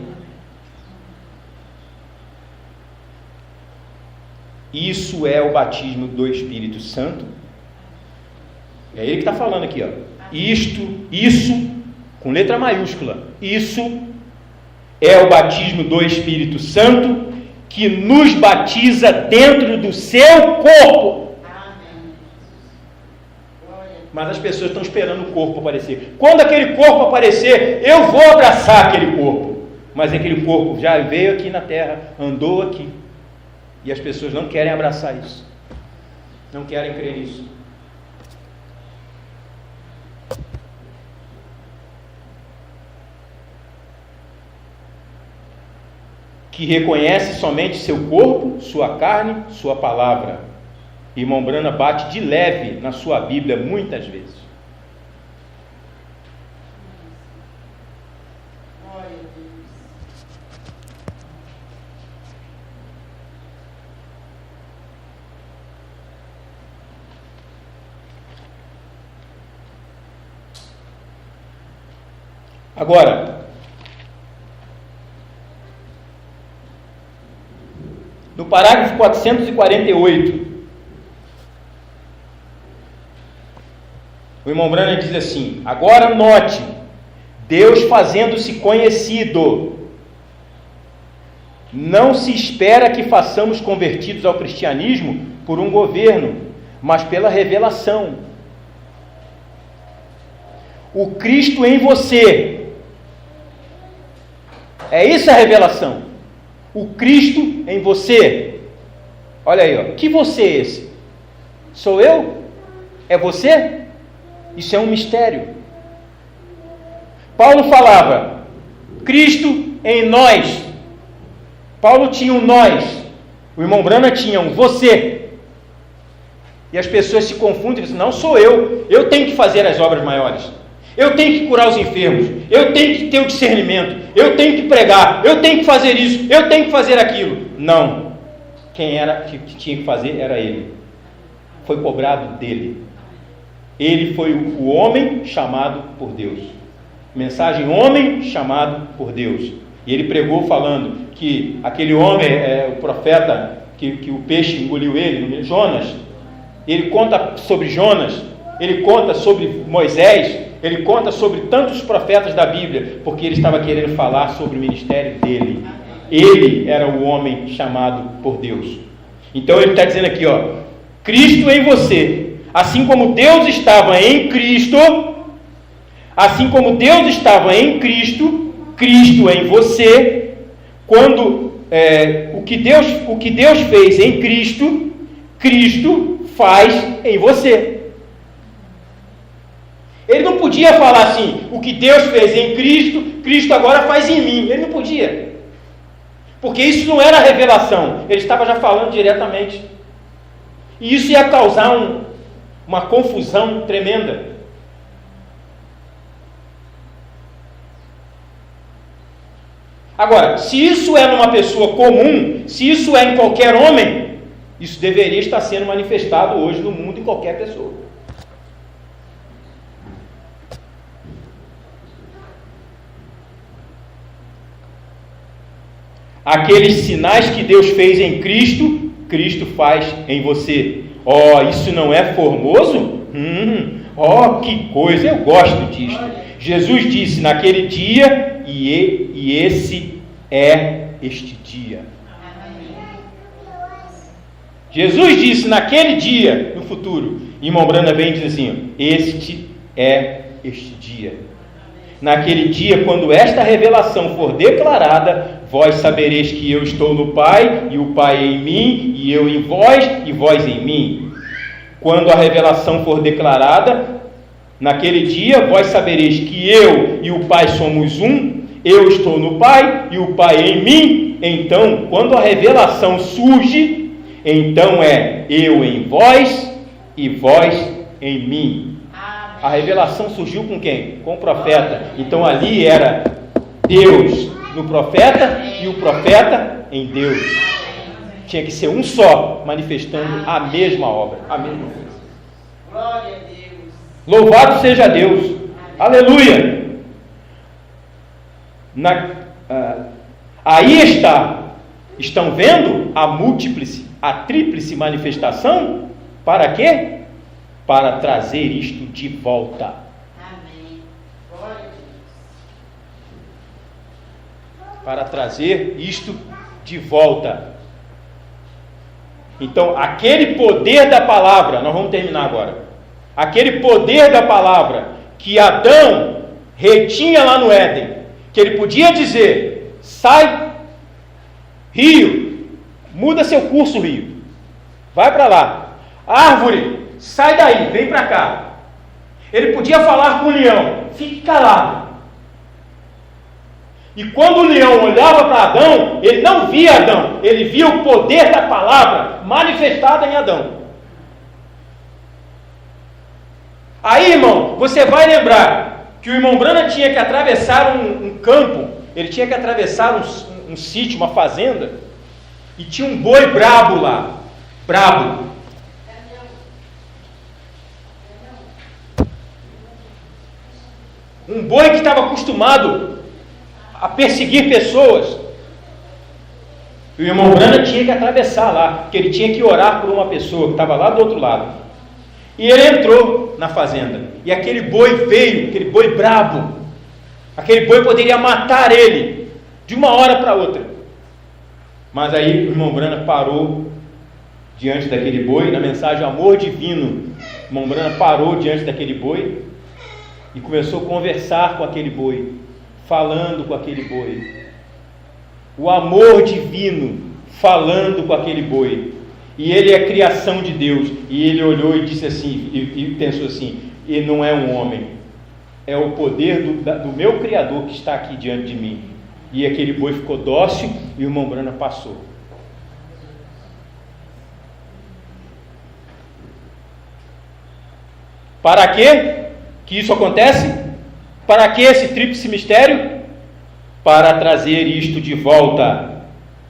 B: Isso é o batismo do Espírito Santo. É ele que está falando aqui, Isso, com letra maiúscula, isso é o batismo do Espírito Santo que nos batiza dentro do seu corpo.
C: Amém.
B: Mas as pessoas estão esperando o corpo aparecer. Quando aquele corpo aparecer, eu vou abraçar aquele corpo. Mas aquele corpo já veio aqui na terra, andou aqui. E as pessoas não querem abraçar isso. Não querem crer nisso. que reconhece somente seu corpo, sua carne, sua palavra. Irmão Brana bate de leve na sua Bíblia muitas vezes.
C: Glória a Deus.
B: Agora, no parágrafo 448, o irmão Brana diz assim: agora note, Deus fazendo-se conhecido. Não se espera que façamos convertidos ao cristianismo por um governo, mas pela revelação. O Cristo em você. É isso a revelação. O Cristo em você. Olha aí, ó. Que você é esse? Sou eu? É você? Isso é um mistério. Paulo falava Cristo em nós. Paulo tinha um nós. O irmão Brana tinha um você. E as pessoas se confundem e dizem: não sou eu. Eu tenho que fazer as obras maiores. Eu tenho que curar os enfermos, eu tenho que ter o discernimento, eu tenho que pregar, eu tenho que fazer isso, eu tenho que fazer aquilo. Não. Quem era que tinha que fazer era ele. Foi cobrado dele. Ele foi o homem chamado por Deus. Mensagem homem chamado por Deus. E ele pregou falando que aquele homem, o profeta, que o peixe engoliu ele, Jonas. Ele conta sobre Jonas, ele conta sobre Moisés, ele conta sobre tantos profetas da Bíblia, porque ele estava querendo falar sobre o ministério dele. Ele era o homem chamado por Deus. Então ele está dizendo aqui, ó, Cristo em você, assim como Deus estava em Cristo, assim como Deus estava em Cristo, Cristo em você, quando o que Deus fez em Cristo, Cristo faz em você. Ele não podia falar assim, o que Deus fez em Cristo, Cristo agora faz em mim. Ele não podia. Porque isso não era revelação. Ele estava já falando diretamente. E isso ia causar uma confusão tremenda. Agora, se isso é numa pessoa comum, se isso é em qualquer homem, isso deveria estar sendo manifestado hoje no mundo em qualquer pessoa. Aqueles sinais que Deus fez em Cristo, Cristo faz em você. Isso não é formoso? Que coisa, eu gosto disso. Jesus disse naquele dia, e esse é este dia. Jesus disse naquele dia, no futuro. Irmão Brana vem e diz assim, este é este dia. Naquele dia, quando esta revelação for declarada, vós sabereis que eu estou no Pai, e o Pai em mim, e eu em vós, e vós em mim. Quando a revelação for declarada, naquele dia, vós sabereis que eu e o Pai somos um, eu estou no Pai, e o Pai em mim. Então, quando a revelação surge, então é eu em vós, e vós em mim. A revelação surgiu com quem? Com o profeta. Então ali era Deus no profeta e o profeta em Deus. Tinha que ser um só, manifestando a mesma obra, a mesma coisa.
C: Glória a Deus.
B: Louvado seja Deus. Aleluia. Aí estão vendo a tríplice manifestação? Para quê? Para trazer isto de volta.
C: Amém. Glória a Deus.
B: Para trazer isto de volta. Então, aquele poder da palavra, nós vamos terminar agora. Aquele poder da palavra que Adão retinha lá no Éden, que ele podia dizer: sai, rio, muda seu curso, rio, vai para lá. Árvore, sai daí, vem para cá. Ele podia falar com o leão: fique calado. E quando o leão olhava para Adão, ele não via Adão, ele via o poder da palavra manifestada em Adão. Aí, irmão, você vai lembrar que o irmão Branham tinha que atravessar um campo, ele tinha que atravessar um sítio, uma fazenda, e tinha um boi brabo lá, brabo. Um boi que estava acostumado a perseguir pessoas. E o irmão Branham tinha que atravessar lá, porque ele tinha que orar por uma pessoa que estava lá do outro lado. E ele entrou na fazenda, e aquele boi veio, aquele boi brabo, aquele boi poderia matar ele, de uma hora para outra. Mas aí o irmão Branham parou diante daquele boi, na mensagem Amor Divino, o irmão Branham parou diante daquele boi, e começou a conversar com aquele boi, falando com aquele boi, o amor divino falando com aquele boi, e ele é a criação de Deus, e ele olhou e disse assim, e pensou assim, ele não é um homem, é o poder do meu Criador que está aqui diante de mim. E aquele boi ficou dócil, e o irmão Branham passou. Para quê que isso acontece? Para que esse tríplice mistério? Para trazer isto de volta.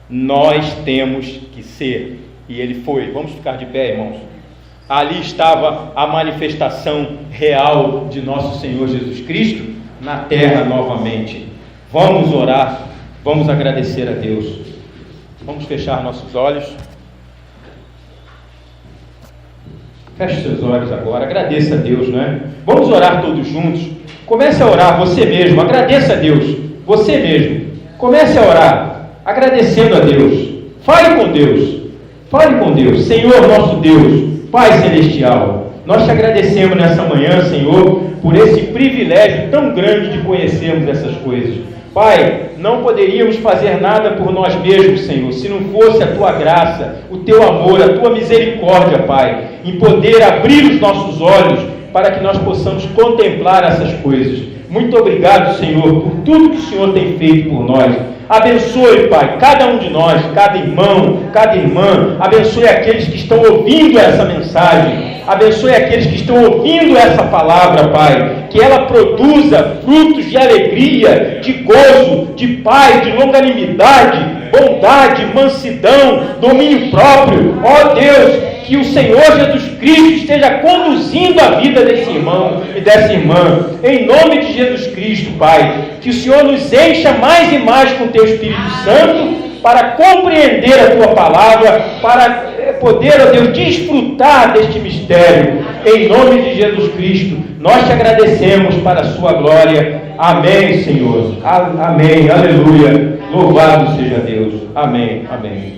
B: Nós temos que ser. E ele foi. Vamos ficar de pé, irmãos. Ali estava a manifestação real de nosso Senhor Jesus Cristo na terra novamente. Vamos orar, vamos agradecer a Deus. Vamos fechar nossos olhos. Feche seus olhos agora, agradeça a Deus, não é? Vamos orar todos juntos. Comece a orar você mesmo, agradeça a Deus, você mesmo. Comece a orar, agradecendo a Deus. Fale com Deus, fale com Deus. Senhor nosso Deus, Pai Celestial, nós te agradecemos nessa manhã, Senhor, por esse privilégio tão grande de conhecermos essas coisas. Pai, não poderíamos fazer nada por nós mesmos, Senhor, se não fosse a Tua graça, o Teu amor, a Tua misericórdia, Pai, em poder abrir os nossos olhos para que nós possamos contemplar essas coisas. Muito obrigado, Senhor, por tudo que o Senhor tem feito por nós. Abençoe, Pai, cada um de nós, cada irmão, cada irmã. Abençoe aqueles que estão ouvindo essa mensagem. Abençoe aqueles que estão ouvindo essa palavra, Pai. Que ela produza frutos de alegria, de gozo, de paz, de longanimidade, bondade, mansidão, domínio próprio. Ó Deus, que o Senhor Jesus Cristo esteja conduzindo a vida desse irmão e dessa irmã. Em nome de Jesus Cristo, Pai. Que o Senhor nos encha mais e mais com o Teu Espírito Santo para compreender a Tua palavra, para poder, ó Deus, desfrutar deste mistério. Em nome de Jesus Cristo, nós te agradecemos para a Sua glória. Amém, Senhor. Amém. Aleluia. Louvado seja Deus. Amém. Amém.